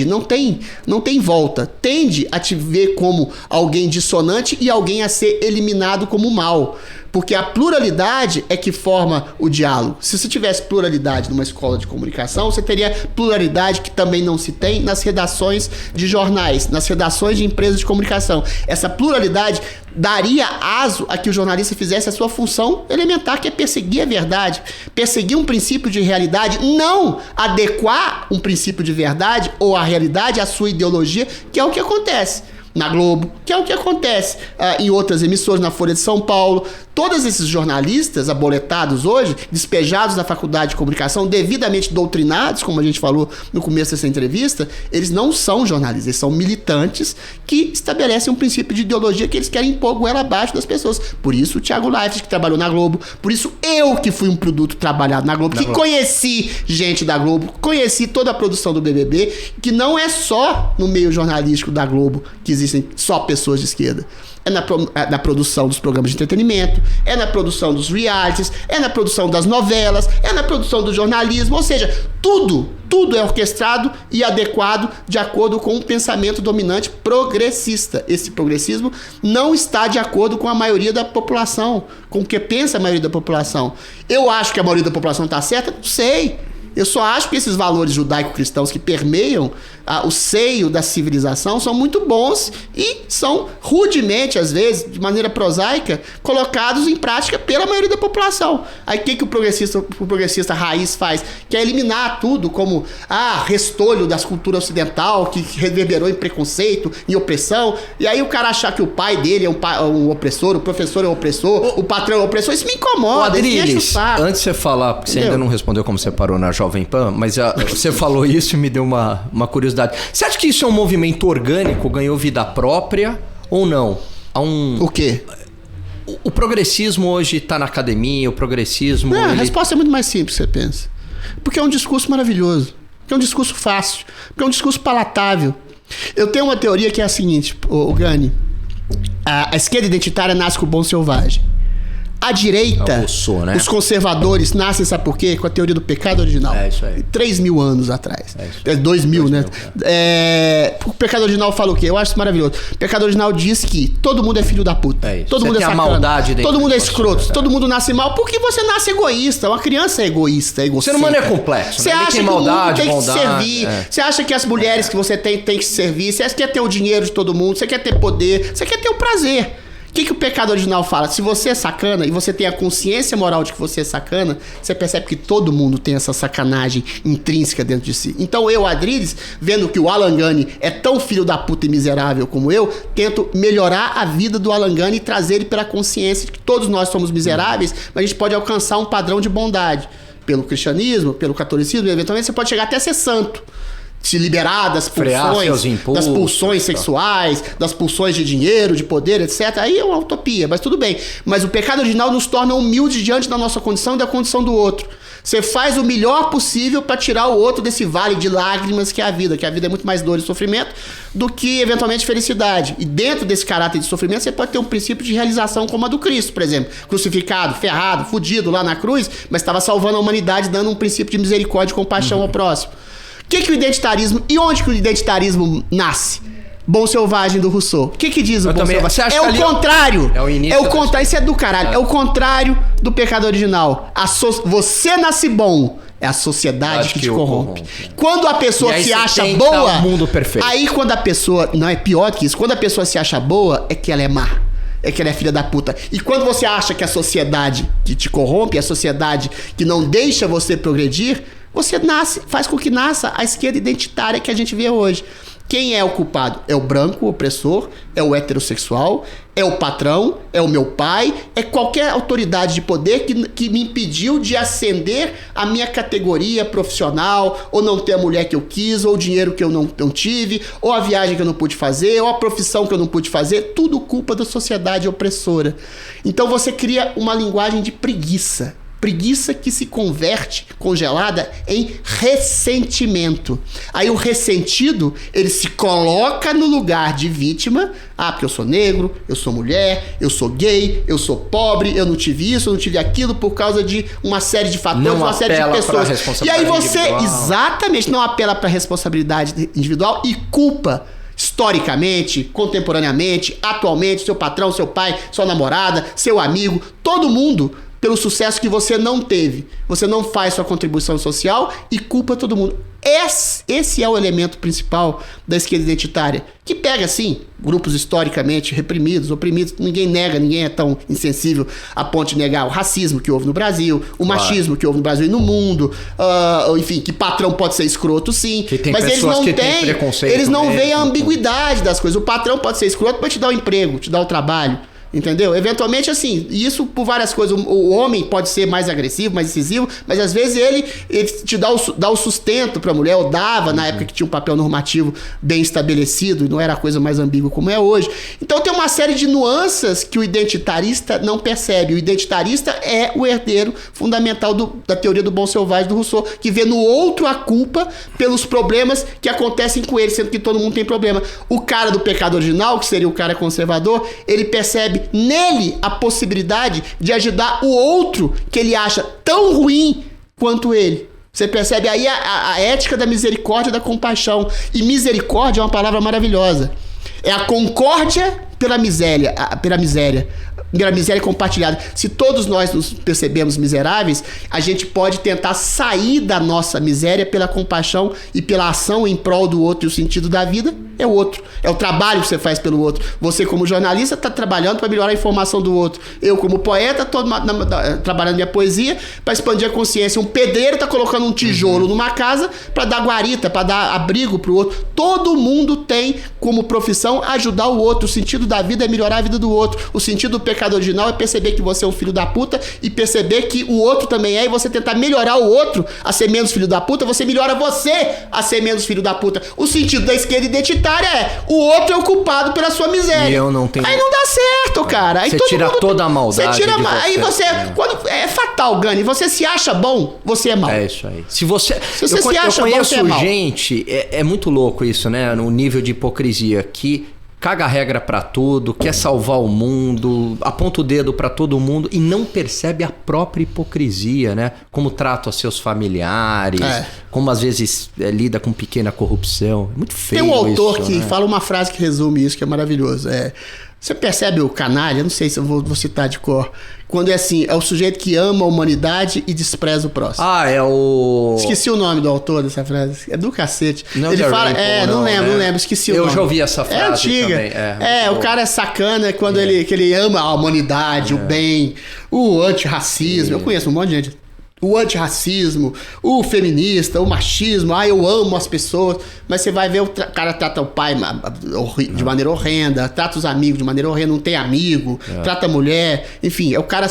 não tem volta, tende a te ver como alguém dissonante e alguém a ser eliminado como mal. Porque a pluralidade é que forma o diálogo. Se você tivesse pluralidade numa escola de comunicação, você teria pluralidade que também não se tem nas redações de jornais, nas redações de empresas de comunicação. Essa pluralidade daria aso a que o jornalista fizesse a sua função elementar, que é perseguir a verdade, perseguir um princípio de realidade, não adequar um princípio de verdade ou a realidade à sua ideologia, que é o que acontece na Globo, que é o que acontece em outras emissoras, na Folha de São Paulo. Todos esses jornalistas aboletados hoje, despejados da faculdade de comunicação, devidamente doutrinados, como a gente falou no começo dessa entrevista, eles não são jornalistas, eles são militantes que estabelecem um princípio de ideologia que eles querem impor goela abaixo das pessoas. Por isso o Thiago Leifert, que trabalhou na Globo, por isso eu, que fui um produto trabalhado na Globo, conheci gente da Globo, conheci toda a produção do BBB, que não é só no meio jornalístico da Globo que existem só pessoas de esquerda. É na produção dos programas de entretenimento, é na produção dos realities, é na produção das novelas, é na produção do jornalismo, ou seja, tudo é orquestrado e adequado de acordo com um pensamento dominante progressista. Esse progressismo não está de acordo com a maioria da população, com o que pensa a maioria da população. Eu acho que a maioria da população está certa? Não sei. Eu só acho que esses valores judaico-cristãos que permeiam o seio da civilização são muito bons e são rudemente, às vezes, de maneira prosaica, colocados em prática pela maioria da população. Aí o que o progressista raiz faz? Quer eliminar tudo como restolho das culturas ocidental, que reverberou em preconceito, em opressão, e aí o cara achar que o pai dele é um opressor, o professor é um opressor, o patrão é um opressor, isso me incomoda, isso me enche o saco. Antes de você falar, porque você ainda não respondeu como você parou na Jovem Pan, mas você falou isso e me deu uma curiosidade. Você acha que isso é um movimento orgânico, ganhou vida própria ou não? O quê? O progressismo hoje está na academia, o progressismo... A resposta é muito mais simples, você pensa. Porque é um discurso maravilhoso, porque é um discurso fácil, porque é um discurso palatável. Eu tenho uma teoria que é a seguinte, Gani, a esquerda identitária nasce com o bom selvagem. A direita, né? Os conservadores nascem, sabe por quê? Com a teoria do pecado original. É isso aí. 3.000 anos atrás. 2.000, né? O pecado original fala o quê? Eu acho isso maravilhoso. O pecado original diz que todo mundo é filho da puta. É isso. Todo mundo é sacana. Maldade todo mundo é escroto. Todo mundo nasce mal porque você nasce egoísta. Uma criança é egoísta, O ser humano é complexo. Você acha que maldade, o mundo tem que se servir. Você acha que as mulheres que você tem que se servir. Você quer ter o dinheiro de todo mundo. Você quer ter poder. Você quer ter o prazer. O que o pecado original fala? Se você é sacana e você tem a consciência moral de que você é sacana, você percebe que todo mundo tem essa sacanagem intrínseca dentro de si. Então eu, Adriles, vendo que o Alan Gani é tão filho da puta e miserável como eu, tento melhorar a vida do Alan Gani e trazer ele pela consciência de que todos nós somos miseráveis, mas a gente pode alcançar um padrão de bondade. Pelo cristianismo, pelo catolicismo, e eventualmente você pode chegar até a ser santo. Se liberar das pulsões sexuais, das pulsões de dinheiro, de poder, etc. Aí é uma utopia, mas tudo bem. Mas o pecado original nos torna humildes diante da nossa condição e da condição do outro. Você faz o melhor possível para tirar o outro desse vale de lágrimas que é a vida é muito mais dor e sofrimento do que, eventualmente, felicidade. E dentro desse caráter de sofrimento, você pode ter um princípio de realização como a do Cristo, por exemplo. Crucificado, ferrado, fudido lá na cruz, mas estava salvando a humanidade, dando um princípio de misericórdia e compaixão ao próximo. O que o identitarismo... E onde que o identitarismo nasce? Bom Selvagem do Rousseau. O que diz o Bom Selvagem? É o contrário. É o início. É o contrário. Isso é do caralho. É o contrário do pecado original. Você nasce bom. É a sociedade que te corrompe. Quando a pessoa se acha boa... o mundo perfeito. Aí quando a pessoa... Não, é pior que isso. Quando a pessoa se acha boa, é que ela é má. É que ela é filha da puta. E quando você acha que a sociedade que te corrompe, a sociedade que não deixa você progredir... Você faz com que nasça a esquerda identitária que a gente vê hoje. Quem é o culpado? É o branco, o opressor, é o heterossexual, é o patrão, é o meu pai, é qualquer autoridade de poder que me impediu de ascender a minha categoria profissional, ou não ter a mulher que eu quis, ou o dinheiro que eu não tive, ou a viagem que eu não pude fazer, ou a profissão que eu não pude fazer, tudo culpa da sociedade opressora. Então você cria uma linguagem de preguiça. Preguiça que se converte, congelada, em ressentimento. Aí o ressentido, ele se coloca no lugar de vítima. Ah, porque eu sou negro, eu sou mulher, eu sou gay, eu sou pobre, eu não tive isso, eu não tive aquilo, por causa de uma série de fatores, não uma série de pessoas. E aí você, exatamente, não apela para a responsabilidade individual e culpa. Historicamente, contemporaneamente, atualmente, seu patrão, seu pai, sua namorada, seu amigo, todo mundo, pelo sucesso que você não teve. Você não faz sua contribuição social e culpa todo mundo. Esse é o elemento principal da esquerda identitária, que pega, sim, grupos historicamente reprimidos, oprimidos. Ninguém nega, ninguém é tão insensível a ponto de negar o racismo que houve no Brasil, o machismo que houve no Brasil e no mundo, enfim, que patrão pode ser escroto, sim. Mas eles não têm, eles não veem a ambiguidade das coisas. O patrão pode ser escroto para te dar o emprego, te dar o trabalho. Entendeu? Eventualmente, assim, isso por várias coisas. O homem pode ser mais agressivo, mais incisivo, mas às vezes ele te dá o sustento pra mulher, ou dava na época que tinha um papel normativo bem estabelecido, e não era a coisa mais ambígua como é hoje. Então tem uma série de nuances que o identitarista não percebe. O identitarista é o herdeiro fundamental da teoria do bom selvagem do Rousseau, que vê no outro a culpa pelos problemas que acontecem com ele, sendo que todo mundo tem problema. O cara do pecado original, que seria o cara conservador, ele percebe nele a possibilidade de ajudar o outro que ele acha tão ruim quanto ele. Você percebe aí a ética da misericórdia e da compaixão. E misericórdia é uma palavra maravilhosa. É a concórdia pela miséria. Pela miséria compartilhada. Se todos nós nos percebemos miseráveis, a gente pode tentar sair da nossa miséria pela compaixão e pela ação em prol do outro. E o sentido da vida é o outro. É o trabalho que você faz pelo outro. Você, como jornalista, está trabalhando para melhorar a informação do outro. Eu, como poeta, estou trabalhando minha poesia para expandir a consciência. Um pedreiro está colocando um tijolo numa casa para dar guarita, para dar abrigo para o outro. Todo mundo tem como profissão ajudar o outro. O sentido da vida é melhorar a vida do outro. O sentido do pecado original é perceber que você é um filho da puta e perceber que o outro também é, e você tentar melhorar o outro a ser menos filho da puta, você melhora você a ser menos filho da puta. O sentido da esquerda identitária é o outro é o culpado pela sua miséria. E eu não tenho... Aí não dá certo, cara. Aí você tira toda a maldade. Você tira aí você... Quando, é fatal, Gani. Você se acha bom, você é mal. É isso aí. Se você se se acha bom, você é mal. Gente, é muito louco isso, né? No nível de hipocrisia que caga a regra pra tudo, quer salvar o mundo, aponta o dedo pra todo mundo e não percebe a própria hipocrisia, né? Como trata os seus familiares, como às vezes lida com pequena corrupção. É muito feio. Tem um autor isso, que né? fala uma frase que resume isso, que é maravilhoso. Você percebe o canalha? Não sei se eu vou citar de cor. Quando é assim, é o sujeito que ama a humanidade e despreza o próximo. Ah, é o... Esqueci o nome do autor dessa frase. É do cacete. Não, ele fala... Não lembro, esqueci o nome. Eu já ouvi essa frase antiga. Também. O cara é sacana quando ele ama a humanidade, o bem, o antirracismo. Eu conheço um monte de gente. O antirracismo, o feminista, o machismo, eu amo as pessoas, mas você vai ver o cara trata o pai de maneira horrenda, trata os amigos de maneira horrenda, não tem amigo, trata a mulher, enfim, é o cara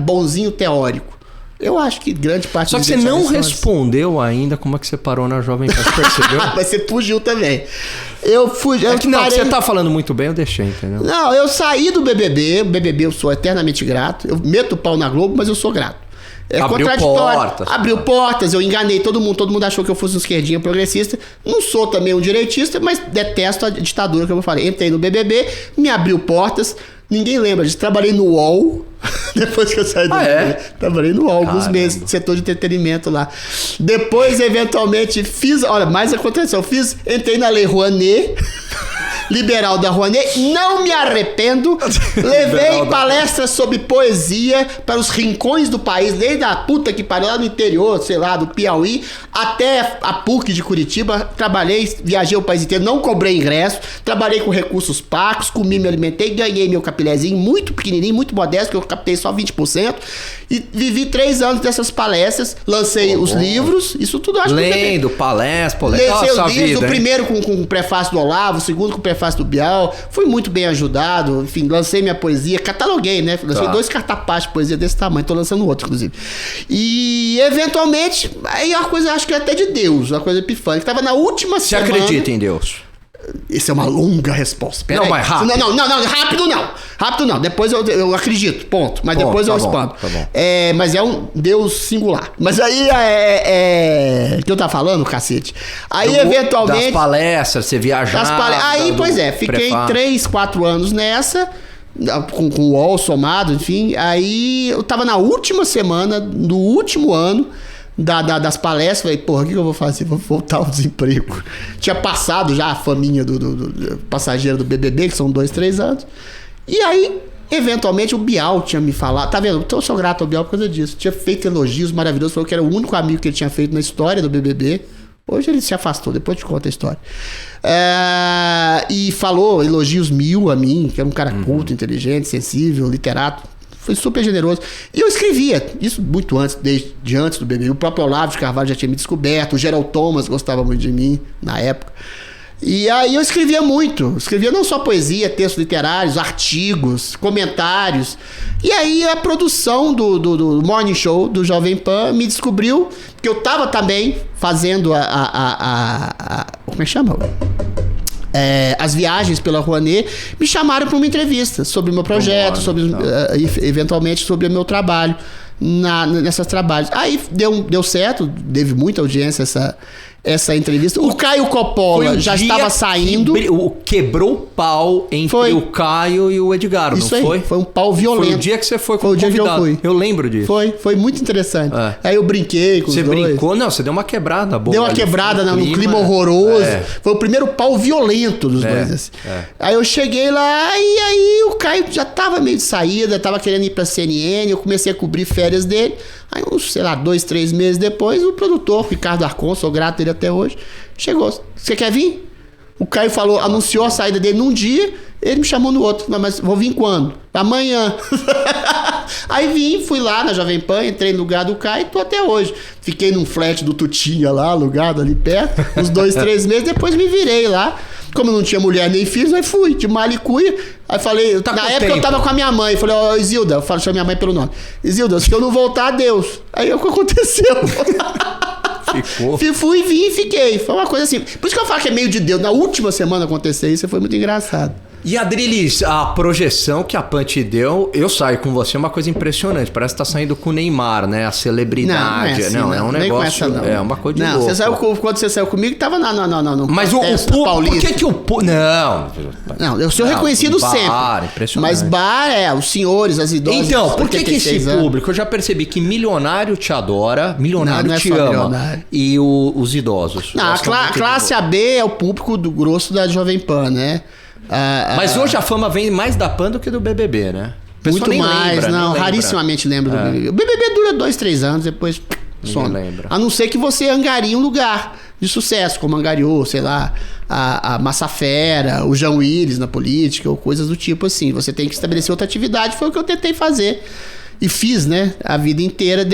bonzinho teórico. Eu acho que grande parte... Só que você não respondeu ainda como é que você parou na Jovem Pan, você percebeu? Mas você fugiu também. Eu fugi... Você tá falando muito bem, eu deixei, entendeu? Não, eu saí do BBB, eu sou eternamente grato, eu meto o pau na Globo, mas eu sou grato. Abriu portas, eu enganei todo mundo achou que eu fosse um esquerdinha progressista. Não sou também um direitista, mas detesto a ditadura, como eu falei. Entrei no BBB, me abriu portas, ninguém lembra disso. Trabalhei no UOL, depois que eu saí do BBB. Trabalhei no UOL alguns meses, setor de entretenimento lá. Depois, eventualmente, entrei na Lei Rouanet. liberal da Rouanet. Não me arrependo. Levei palestras sobre poesia para os rincões do país, desde a puta que pariu lá no interior, sei lá, do Piauí, até a PUC de Curitiba. Trabalhei, viajei o país inteiro, não cobrei ingresso, trabalhei com recursos pagos, comi, me alimentei, ganhei meu capilézinho muito pequenininho, muito modesto, que eu captei só 20%, e vivi 3 anos dessas palestras, lancei os livros, isso tudo eu acho que... Lendo, palestra, legal Lancei essa os livros, vida, o primeiro com o prefácio do Olavo, o segundo com o prefácio do Bial, fui muito bem ajudado, enfim, lancei minha poesia, cataloguei, né, lancei 2 cartapaches de poesia desse tamanho, tô lançando outro, inclusive. E, eventualmente, aí é uma coisa, acho que é até de Deus, uma coisa epifânica, tava na última semana... Você acredita em Deus? Isso é uma longa resposta. Pera não, aí. mas rápido. Não, rápido não. Rápido não. Depois eu acredito, ponto. Mas depois eu expando. Tá bom. Mas é um Deus singular. Mas aí o que eu tava falando, cacete? Aí, eventualmente... Das palestras, você viajava... Aí, pois é, fiquei 3, 4 anos nessa... Com o UOL somado, enfim. Aí eu tava na última semana do último ano das palestras. Falei, porra, o que eu vou fazer? Vou voltar ao desemprego. Tinha passado já a faminha do passageiro do BBB, que são 2, 3 anos. E aí, eventualmente, o Bial tinha me falado. Tá vendo? Eu sou grato ao Bial por causa disso. Tinha feito elogios maravilhosos. Falou que era o único amigo que ele tinha feito na história do BBB. Hoje ele se afastou, depois eu te conto a história. E falou elogios 1000 a mim, que era um cara culto, inteligente, sensível, literato. Foi super generoso. E eu escrevia, isso muito antes, desde antes do BBB. O próprio Olavo de Carvalho já tinha me descoberto, o Gerald Thomas gostava muito de mim na época. E aí eu escrevia muito. Escrevia não só poesia, textos literários, artigos, comentários. E aí a produção do Morning Show do Jovem Pan me descobriu que eu tava também fazendo como é que chama? As viagens pela Rouanet. Me chamaram para uma entrevista sobre o meu projeto, eventualmente sobre o meu trabalho nesses trabalhos. Aí deu certo, teve muita audiência essa entrevista. O Caio Coppola já estava saindo. Quebrou o pau entre o Caio e o Edgar, isso não aí, foi? Foi um pau violento. Foi o dia que você foi como convidado. Dia que eu fui. Eu lembro disso. Foi muito interessante. Aí eu brinquei com os dois. Você brincou? Não, você deu uma quebrada boa. Deu uma quebrada no clima horroroso. Foi o primeiro pau violento dos dois. Assim. Aí eu cheguei lá e aí o Caio já tava meio de saída, tava querendo ir pra CNN, eu comecei a cobrir férias dele. Aí uns, 2, 3 meses depois, o produtor, Ricardo Arcon, sou grato dele até hoje, chegou. Você quer vir? O Caio falou, anunciou a saída dele num dia, ele me chamou no outro. Mas vou vir quando? Amanhã. Aí vim, fui lá na Jovem Pan, entrei no lugar do Caio e tô até hoje. Fiquei num flat do Tutinha lá, alugado ali perto, uns 2, 3 meses, depois me virei lá. Como não tinha mulher nem filhos, aí fui, de malicuia. Aí falei, na época eu tava com a chamei minha mãe, falei, Isilda, eu chamei minha mãe pelo nome. Isilda, se eu não voltar, adeus. Aí o que aconteceu? Ficou. Fui, vim e fiquei. Foi uma coisa assim. Por isso que eu falo que é meio de Deus. Na última semana aconteceu isso, foi muito engraçado. E Adriles, a projeção que a Pan te deu, eu saio com você, é uma coisa impressionante. Parece que tá saindo com o Neymar, né? A celebridade. Não, é um nem negócio. Essa, é uma coisa de louco. Quando você saiu comigo, tava no mas o Paulista. Por que o Não, eu sou reconhecido sempre. Impressionante. Mas os senhores, as idosas. Então, por que esse público? Eu já percebi que milionário te adora, milionário te ama. Milionário. E os idosos. Não, a classe AB é o público do grosso da Jovem Pan, né? Mas hoje a fama vem mais da Pan do que do BBB, né? Muito mais, rarissimamente lembra do BBB. O BBB dura 2, 3 anos, depois some. A não ser que você angarie um lugar de sucesso, como angariou, sei lá, a Massafera, o João Willis na política, ou coisas do tipo assim. Você tem que estabelecer outra atividade, foi o que eu tentei fazer. E fiz, né, a vida inteira,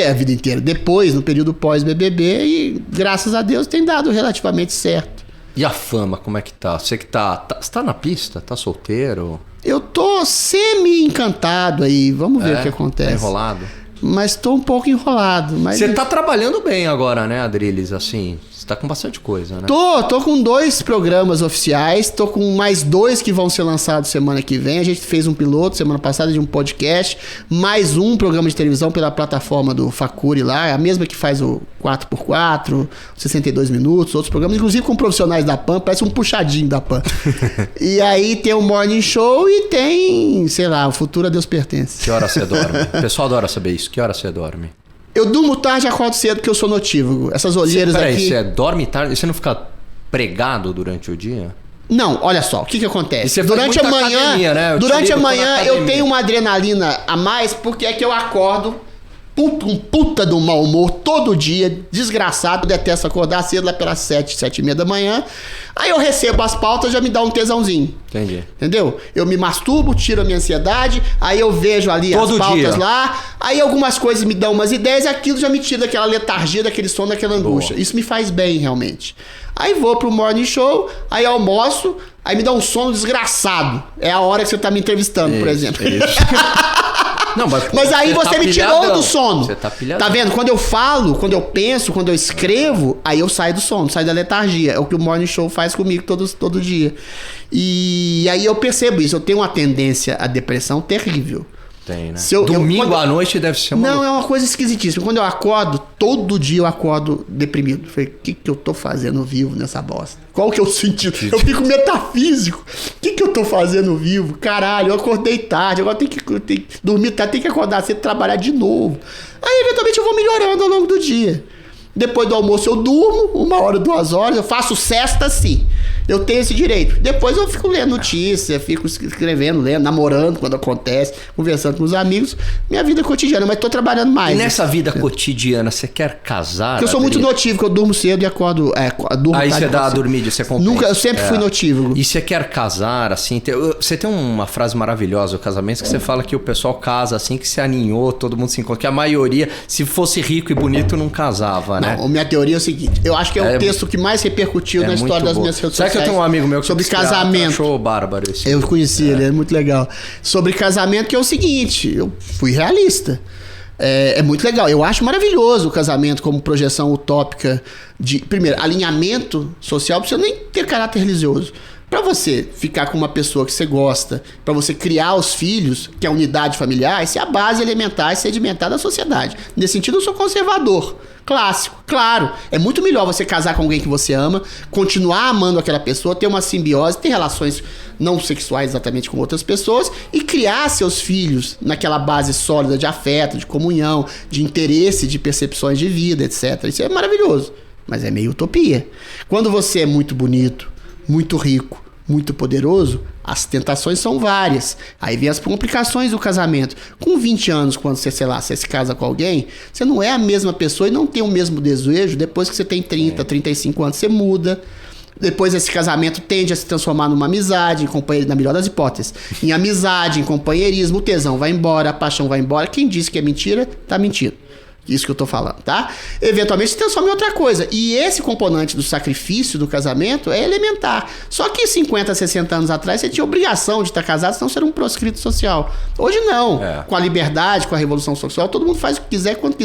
depois, no período pós-BBB, e graças a Deus tem dado relativamente certo. E a fama, como é que tá? Você que você tá na pista? Tá solteiro? Eu tô semi-encantado aí. Vamos ver o que acontece. Tá enrolado? Mas tô um pouco enrolado. Você tá trabalhando bem agora, né, Adriles? Assim, você tá com bastante coisa, né? Tô com 2 programas oficiais. Tô com mais 2 que vão ser lançados semana que vem. A gente fez um piloto semana passada de um podcast. Mais um programa de televisão pela plataforma do Facuri lá. A mesma que faz o 4x4, 62 minutos. Outros programas, inclusive com profissionais da Pan. Parece um puxadinho da Pan. E aí tem o Morning Show e tem, sei lá, o futuro a Deus pertence. Que hora você dorme? O pessoal adora saber isso. Que hora você dorme? Eu durmo tarde e acordo cedo porque eu sou notívago. Essas olheiras aqui... Peraí, você dorme tarde e você não fica pregado durante o dia? Não, olha só, o que acontece? E você durante a manhã, academia, né? Durante a manhã eu tenho uma adrenalina a mais, porque é que eu acordo um puta de um mau humor todo dia, desgraçado, detesto acordar cedo lá pelas 7h30 da manhã. Aí eu recebo as pautas, já me dá um tesãozinho. Entendi. Entendeu? Eu me masturbo, tiro a minha ansiedade, aí eu vejo ali todo as pautas dia. lá, aí algumas coisas me dão umas ideias e aquilo já me tira daquela letargia, daquele sono, daquela angústia. Boa. Isso me faz bem, realmente. Aí vou pro morning show, aí almoço, aí me dá um sono desgraçado. É a hora que você tá me entrevistando, por exemplo. Isso. Não, mas aí você me tirou do sono. Você tá pilhadão. Tá vendo? Quando eu falo, quando eu penso, quando eu escrevo, aí eu saio do sono, saio da letargia. É o que o morning show faz comigo todo dia. E aí eu percebo isso. Eu tenho uma tendência à depressão terrível. Tem, né? Domingo à noite deve ser uma... Não, é uma coisa esquisitíssima. Quando eu acordo, todo dia eu acordo deprimido. Falei, o que eu tô fazendo vivo nessa bosta? Qual que é o sentido? Eu fico metafísico. O que eu tô fazendo vivo? Caralho, eu acordei tarde, agora tenho que dormir tarde, tenho que acordar cedo e trabalhar de novo. Aí, eventualmente, eu vou melhorando ao longo do dia. Depois do almoço eu durmo, 1 hora, 2 horas, eu faço cesta sim. Eu tenho esse direito. Depois eu fico lendo notícia, fico escrevendo, lendo, namorando quando acontece, conversando com os amigos. Minha vida cotidiana, mas tô trabalhando mais. E nessa vida cotidiana, você quer casar? Porque eu sou muito notívago, eu durmo cedo e acordo... durmo aí tarde, você dá a dormida, você compensa. Nunca, eu sempre fui notívago. E você quer casar, assim... Você tem uma frase maravilhosa, o casamento, que você fala que o pessoal casa assim, que se aninhou, todo mundo se encontra. Que a maioria, se fosse rico e bonito, não casava, né? Não, a minha teoria é o seguinte, eu acho que é o texto que mais repercutiu na história das minhas redes sociais. Sabe que eu tenho um amigo meu que sobre casamento. Achou bárbaro esse. Eu conheci ele, é muito legal. Sobre casamento, que é o seguinte, eu fui realista. É muito legal. Eu acho maravilhoso o casamento como projeção utópica de, primeiro, alinhamento social, não precisa nem ter caráter religioso. Pra você ficar com uma pessoa que você gosta, pra você criar os filhos, que é a unidade familiar, isso é a base elementar e sedimentar da sociedade. Nesse sentido, eu sou conservador. Clássico, claro. É muito melhor você casar com alguém que você ama, continuar amando aquela pessoa, ter uma simbiose, ter relações não sexuais exatamente com outras pessoas e criar seus filhos naquela base sólida de afeto, de comunhão, de interesse, de percepções de vida, etc. Isso é maravilhoso, mas é meio utopia. Quando você é muito bonito, muito rico, muito poderoso, as tentações são várias. Aí vem as complicações do casamento. Com 20 anos, quando você, sei lá, você se casa com alguém, você não é a mesma pessoa e não tem o mesmo desejo. Depois que você tem 30, 35 anos, você muda. Depois esse casamento tende a se transformar numa amizade, em companheirismo, na melhor das hipóteses. Em amizade, em companheirismo, o tesão vai embora, a paixão vai embora. Quem disse que é mentira, tá mentindo. Isso que eu tô falando, tá? Eventualmente se transforma em outra coisa. E esse componente do sacrifício do casamento é elementar. Só que 50, 60 anos atrás você tinha obrigação de estar casado, senão você era um proscrito social. Hoje não. Com a liberdade, com a revolução social, todo mundo faz o que quiser, quando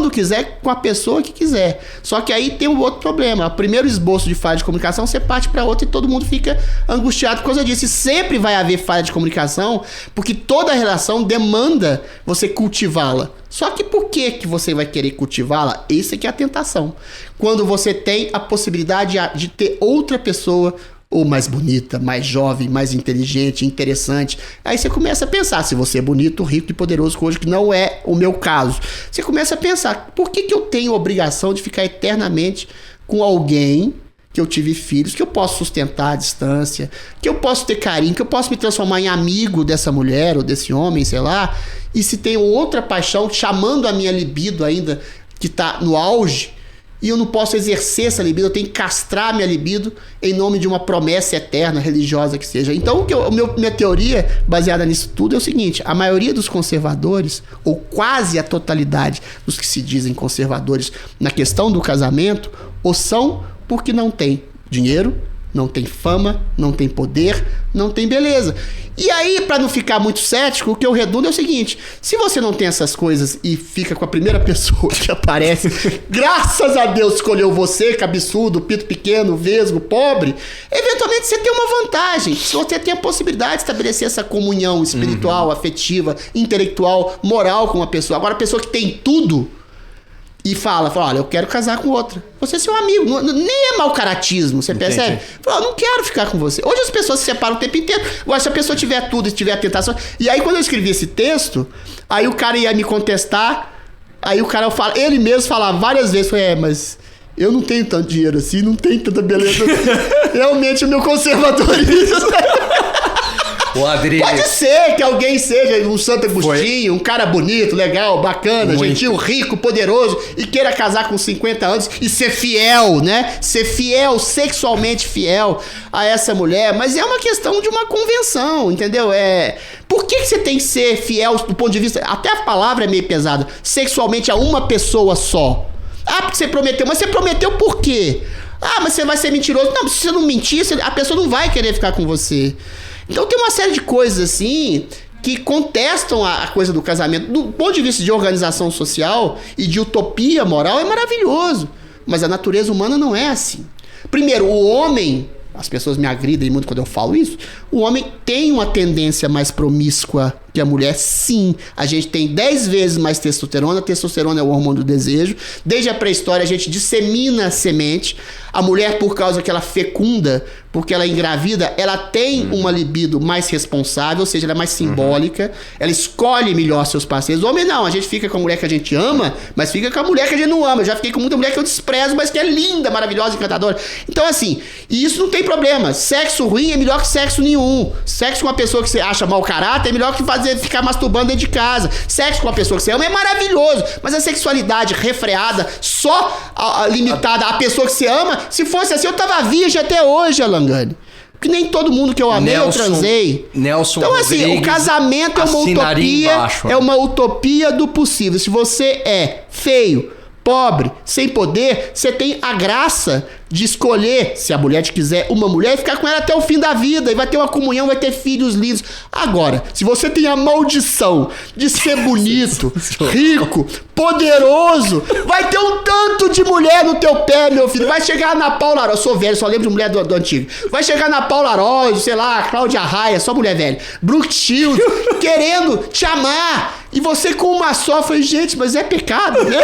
quiser, com a pessoa que quiser. Só que aí tem um outro problema. O primeiro esboço de falha de comunicação, você parte para outro e todo mundo fica angustiado por causa disso. E sempre vai haver falha de comunicação, porque toda relação demanda você cultivá-la. Só que por que você vai querer cultivá-la? Isso é que é a tentação. Quando você tem a possibilidade de ter outra pessoa, ou mais bonita, mais jovem, mais inteligente, interessante. Aí você começa a pensar, se você é bonito, rico e poderoso hoje, que não é o meu caso. Você começa a pensar, por que eu tenho a obrigação de ficar eternamente com alguém que eu tive filhos, que eu posso sustentar à distância, que eu posso ter carinho, que eu posso me transformar em amigo dessa mulher ou desse homem, sei lá, e se tem outra paixão chamando a minha libido ainda, que tá no auge, e eu não posso exercer essa libido, eu tenho que castrar minha libido em nome de uma promessa eterna, religiosa que seja. Então, minha teoria, baseada nisso tudo, é o seguinte, a maioria dos conservadores, ou quase a totalidade dos que se dizem conservadores na questão do casamento, ou são porque não tem dinheiro, não tem fama, não tem poder, não tem beleza. E aí, para não ficar muito cético, o que eu redundo é o seguinte, se você não tem essas coisas e fica com a primeira pessoa que aparece, graças a Deus escolheu você, cabeçudo, pito pequeno, vesgo, pobre, eventualmente você tem uma vantagem. Se você tem a possibilidade de estabelecer essa comunhão espiritual, afetiva, intelectual, moral com uma pessoa. Agora, a pessoa que tem tudo e fala, olha, eu quero casar com outra. Você é seu amigo, nem é mau caratismo, você percebe? Fala, não quero ficar com você. Hoje as pessoas se separam o tempo inteiro. Agora, se a pessoa tiver tudo e tiver a tentação... E aí, quando eu escrevi esse texto, aí o cara ia me contestar, aí o cara fala, ele mesmo falava várias vezes, mas Eu não tenho tanto dinheiro assim, não tenho tanta beleza assim. Realmente o meu conservadorismo... Pode ser que alguém seja um Santo Agostinho, um cara bonito, legal, bacana, gentil, rico, poderoso e queira casar com 50 anos e ser fiel, né? Ser fiel, sexualmente fiel a essa mulher. Mas é uma questão de uma convenção, entendeu? Por que você tem que ser fiel do ponto de vista... Até a palavra é meio pesada. Sexualmente a uma pessoa só. Ah, porque você prometeu. Mas você prometeu por quê? Ah, mas você vai ser mentiroso. Não, se você não mentir, a pessoa não vai querer ficar com você. Então tem uma série de coisas assim que contestam a coisa do casamento. Do ponto de vista de organização social e de utopia moral é maravilhoso. Mas a natureza humana não é assim. Primeiro, o homem... As pessoas me agridem muito quando eu falo isso. O homem tem uma tendência mais promíscua que a mulher, sim. A gente tem 10 vezes mais testosterona. A testosterona é o hormônio do desejo. Desde a pré-história a gente dissemina a semente. A mulher, por causa que ela fecunda, porque ela engravida, ela tem uma libido mais responsável, ou seja, ela é mais simbólica. Ela escolhe melhor seus parceiros. O homem não, a gente fica com a mulher que a gente ama, mas fica com a mulher que a gente não ama. Eu já fiquei com muita mulher que eu desprezo, mas que é linda, maravilhosa, encantadora. Então assim, e isso não tem problema. Sexo ruim é melhor que sexo nenhum. Sexo com uma pessoa que você acha mau caráter é melhor que ficar masturbando dentro de casa. Sexo com uma pessoa que você ama é maravilhoso, mas a sexualidade refreada, só limitada à pessoa que você ama, se fosse assim eu tava virgem até hoje, Alangani. Porque nem todo mundo que eu amei eu transei. Nelson então assim, o casamento é uma utopia, é uma utopia do possível. Se você é feio, pobre, sem poder, você tem a graça de escolher, se a mulher te quiser, uma mulher e ficar com ela até o fim da vida, e vai ter uma comunhão, vai ter filhos lindos. Agora, se você tem a maldição de ser bonito, rico, poderoso, vai ter um tanto de mulher no teu pé, meu filho. Vai chegar na Paula Arósio, eu sou velho, só lembro de mulher do antigo. Vai chegar na Paula Arósio, sei lá, Cláudia Raia, só mulher velha, Brooke Shields, querendo te amar, e você com uma só, foi, gente, mas é pecado, né?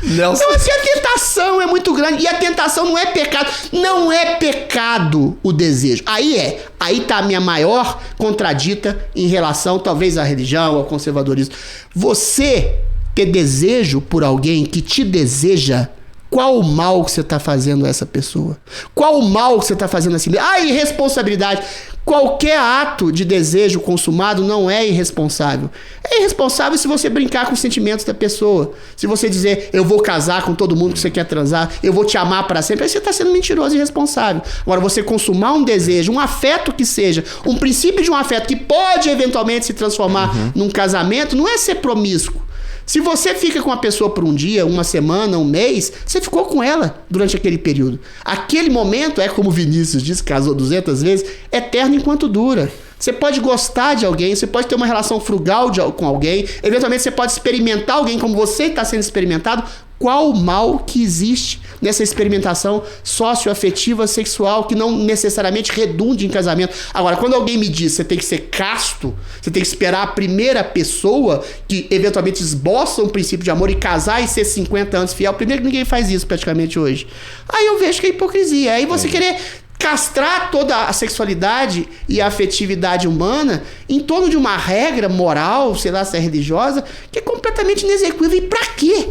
Nelson. Então assim, a tentação é muito grande. E a tentação não é pecado. Não é pecado o desejo. Aí tá a minha maior contradita em relação, talvez, à religião, ao conservadorismo. Você ter desejo por alguém que te deseja, qual o mal que você tá fazendo a essa pessoa? Qual o mal que você tá fazendo a si mesmo? Irresponsabilidade. Qualquer ato de desejo consumado não é irresponsável. É irresponsável se você brincar com os sentimentos da pessoa. Se você dizer, eu vou casar com todo mundo que você quer transar, eu vou te amar para sempre, aí você está sendo mentiroso e irresponsável. Agora, você consumar um desejo, um afeto que seja, um princípio de um afeto que pode eventualmente se transformar num casamento, não é ser promíscuo. Se você fica com a pessoa por um dia, uma semana, um mês, você ficou com ela durante aquele período. Aquele momento é, como Vinícius disse, casou 200 vezes, eterno enquanto dura. Você pode gostar de alguém, você pode ter uma relação frugal com alguém, eventualmente você pode experimentar alguém como você está sendo experimentado. Qual o mal que existe nessa experimentação socioafetiva sexual que não necessariamente redunde em casamento? Agora, quando alguém me diz que você tem que ser casto, você tem que esperar a primeira pessoa que eventualmente esboça um princípio de amor e casar e ser 50 anos fiel, primeiro que ninguém faz isso praticamente hoje. Aí eu vejo que é hipocrisia. Aí você querer castrar toda a sexualidade e a afetividade humana em torno de uma regra moral, sei lá se é religiosa, que é completamente inexequível. E pra quê?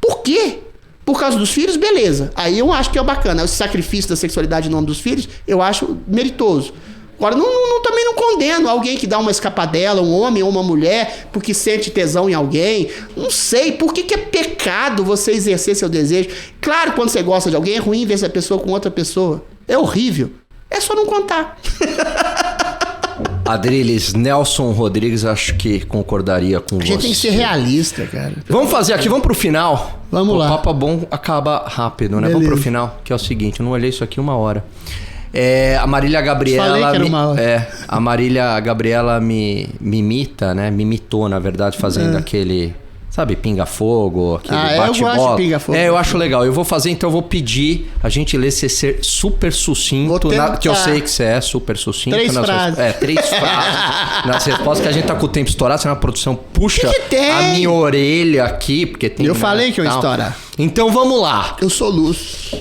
Por quê? Por causa dos filhos? Beleza. Aí eu acho que é bacana. O sacrifício da sexualidade em nome dos filhos, eu acho meritoso. Agora, também não condeno alguém que dá uma escapadela, um homem ou uma mulher, porque sente tesão em alguém. Não sei. Por que é pecado você exercer seu desejo? Claro, quando você gosta de alguém, é ruim ver essa pessoa com outra pessoa. É horrível. É só não contar. Adriles, Nelson Rodrigues, acho que concordaria com você. A gente tem que ser realista, cara. Vamos fazer aqui, vamos pro final. Vamos lá. O papo bom acaba rápido, né? Beleza. Vamos pro final, que é o seguinte, eu não olhei isso aqui 1 hora. A Marília Gabriela... Falei que era 1 hora. A Marília Gabriela me imita, né? Me imitou, na verdade, fazendo aquele... Sabe, pinga-fogo, aquele bate-bola. Eu gosto de pinga-fogo. Eu acho legal. Eu vou fazer, então eu vou pedir a gentileza de ser super sucinto, que eu sei que você é super sucinto. 3 frases. 3 frases nas respostas, que a gente tá com o tempo estourado, senão a produção puxa que tem? a minha orelha aqui, porque tem... Eu falei que eu ia estourar. Então vamos lá. Eu sou luz.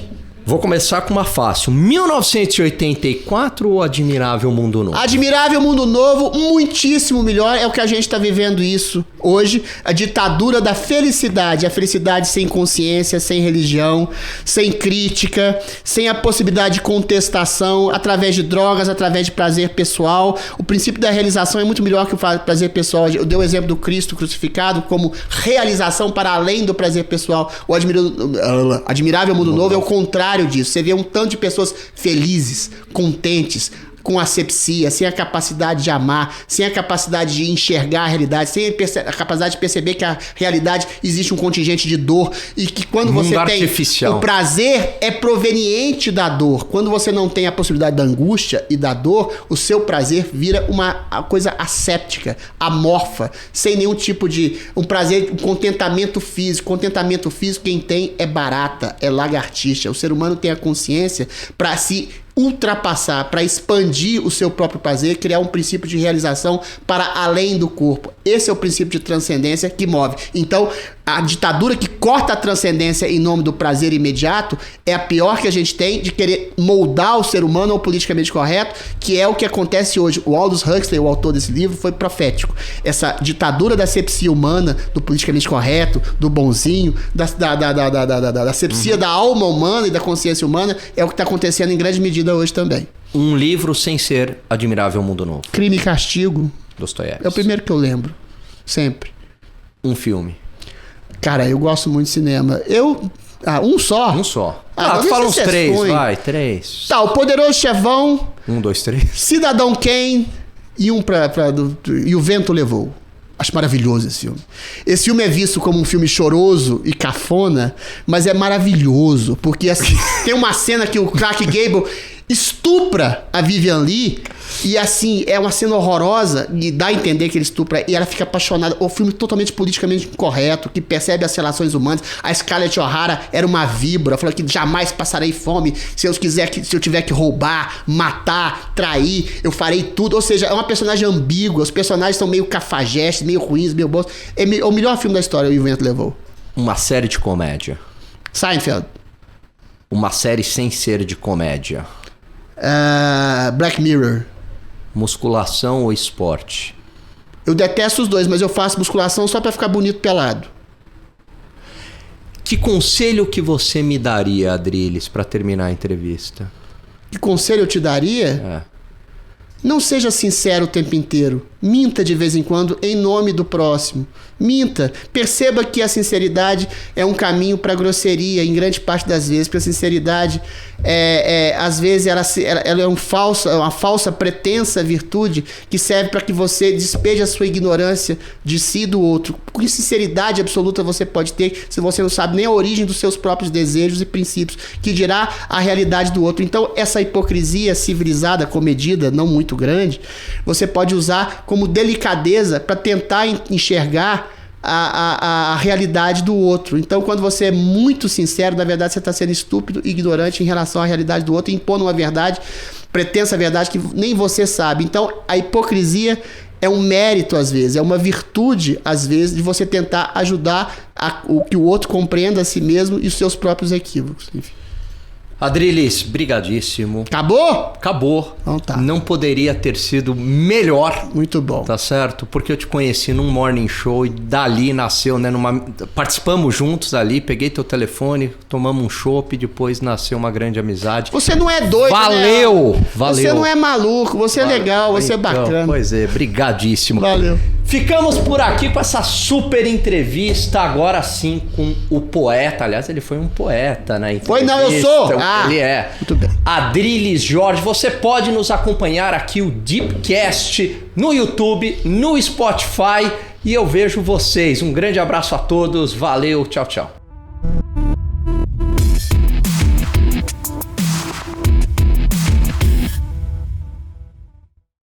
Vou começar com uma fácil. 1984 ou Admirável Mundo Novo? Admirável Mundo Novo, muitíssimo melhor. É o que a gente tá vivendo isso hoje. A ditadura da felicidade. A felicidade sem consciência, sem religião, sem crítica, sem a possibilidade de contestação, através de drogas, através de prazer pessoal. O princípio da realização é muito melhor que o prazer pessoal. Eu dei o exemplo do Cristo crucificado como realização para além do prazer pessoal. O Admirável Mundo Novo é o contrário disso. Você vê um tanto de pessoas felizes, contentes, com asepsia, sem a capacidade de amar, sem a capacidade de enxergar a realidade, sem a capacidade de perceber que a realidade existe um contingente de dor e que quando você tem o prazer é proveniente da dor. Quando você não tem a possibilidade da angústia e da dor, o seu prazer vira uma coisa asséptica, amorfa, sem nenhum tipo de um prazer, um contentamento físico. Contentamento físico quem tem é barata, é lagartixa. O ser humano tem a consciência para se ultrapassar, para expandir o seu próprio prazer, criar um princípio de realização para além do corpo. Esse é o princípio de transcendência que move. Então, a ditadura que corta a transcendência em nome do prazer imediato é a pior que a gente tem de querer moldar o ser humano ao politicamente correto, que é o que acontece hoje. O Aldous Huxley, o autor desse livro, foi profético. Essa ditadura da asepsia humana, do politicamente correto, do bonzinho, da asepsia da alma humana e da consciência humana, é o que está acontecendo em grande medida hoje também. Um livro sem ser Admirável Mundo Novo. Crime e Castigo. Dostoiévski. É o primeiro que eu lembro. Sempre. Um filme. Cara, eu gosto muito de cinema. Um só? Um só. Fala uns três, vai. 3. Tá, O Poderoso Chefão. 1, 2, 3. Cidadão Kane. E e O Vento Levou. Acho maravilhoso esse filme. Esse filme é visto como um filme choroso e cafona, mas é maravilhoso, porque assim, tem uma cena que o Clark Gable estupra a Vivian Leigh, e assim, é uma cena horrorosa, e dá a entender que ele estupra, e ela fica apaixonada. O filme totalmente politicamente incorreto, que percebe as relações humanas. A Scarlett O'Hara era uma víbora, falou que jamais passarei fome, se eu tiver que roubar, matar, trair, eu farei tudo. Ou seja, é uma personagem ambígua, os personagens são meio cafajestes, meio ruins, meio bons. É o melhor filme da história, O Vento Levou. Uma série de comédia. Seinfeld. Uma série sem ser de comédia. Black Mirror. Musculação ou esporte? Eu detesto os dois, mas eu faço musculação só pra ficar bonito pelado. Que conselho que você me daria, Adriles, pra terminar a entrevista? Que conselho eu te daria? Não seja sincero o tempo inteiro. Minta de vez em quando em nome do próximo. Minta. Perceba que a sinceridade é um caminho para a grosseria, em grande parte das vezes, porque a sinceridade, às vezes, ela é uma falsa, pretensa virtude que serve para que você despeje a sua ignorância de si e do outro. Que sinceridade absoluta você pode ter se você não sabe nem a origem dos seus próprios desejos e princípios, que dirá a realidade do outro. Então, essa hipocrisia civilizada, comedida, não muito grande, você pode usar como delicadeza para tentar enxergar a realidade do outro. Então, quando você é muito sincero, na verdade você está sendo estúpido e ignorante em relação à realidade do outro, impondo uma verdade, pretensa verdade que nem você sabe. Então, a hipocrisia é um mérito às vezes, é uma virtude às vezes de você tentar ajudar que o outro compreenda a si mesmo e os seus próprios equívocos. Enfim. Adriles, brigadíssimo. Acabou? Acabou. Então tá. Não poderia ter sido melhor. Muito bom. Tá certo? Porque eu te conheci num morning show e dali nasceu, né? Participamos juntos ali, peguei teu telefone, tomamos um chopp e depois nasceu uma grande amizade. Você não é doido, valeu, né? Valeu. Você não é maluco, você é legal, você então, é bacana. Pois é, brigadíssimo. Valeu. Ficamos por aqui com essa super entrevista, agora sim com o poeta. Aliás, ele foi um poeta, né? Foi não, eu sou! Ele é. Muito bem. Adriles Jorge, você pode nos acompanhar aqui, o Deepcast, no YouTube, no Spotify, e eu vejo vocês. Um grande abraço a todos, valeu, tchau, tchau.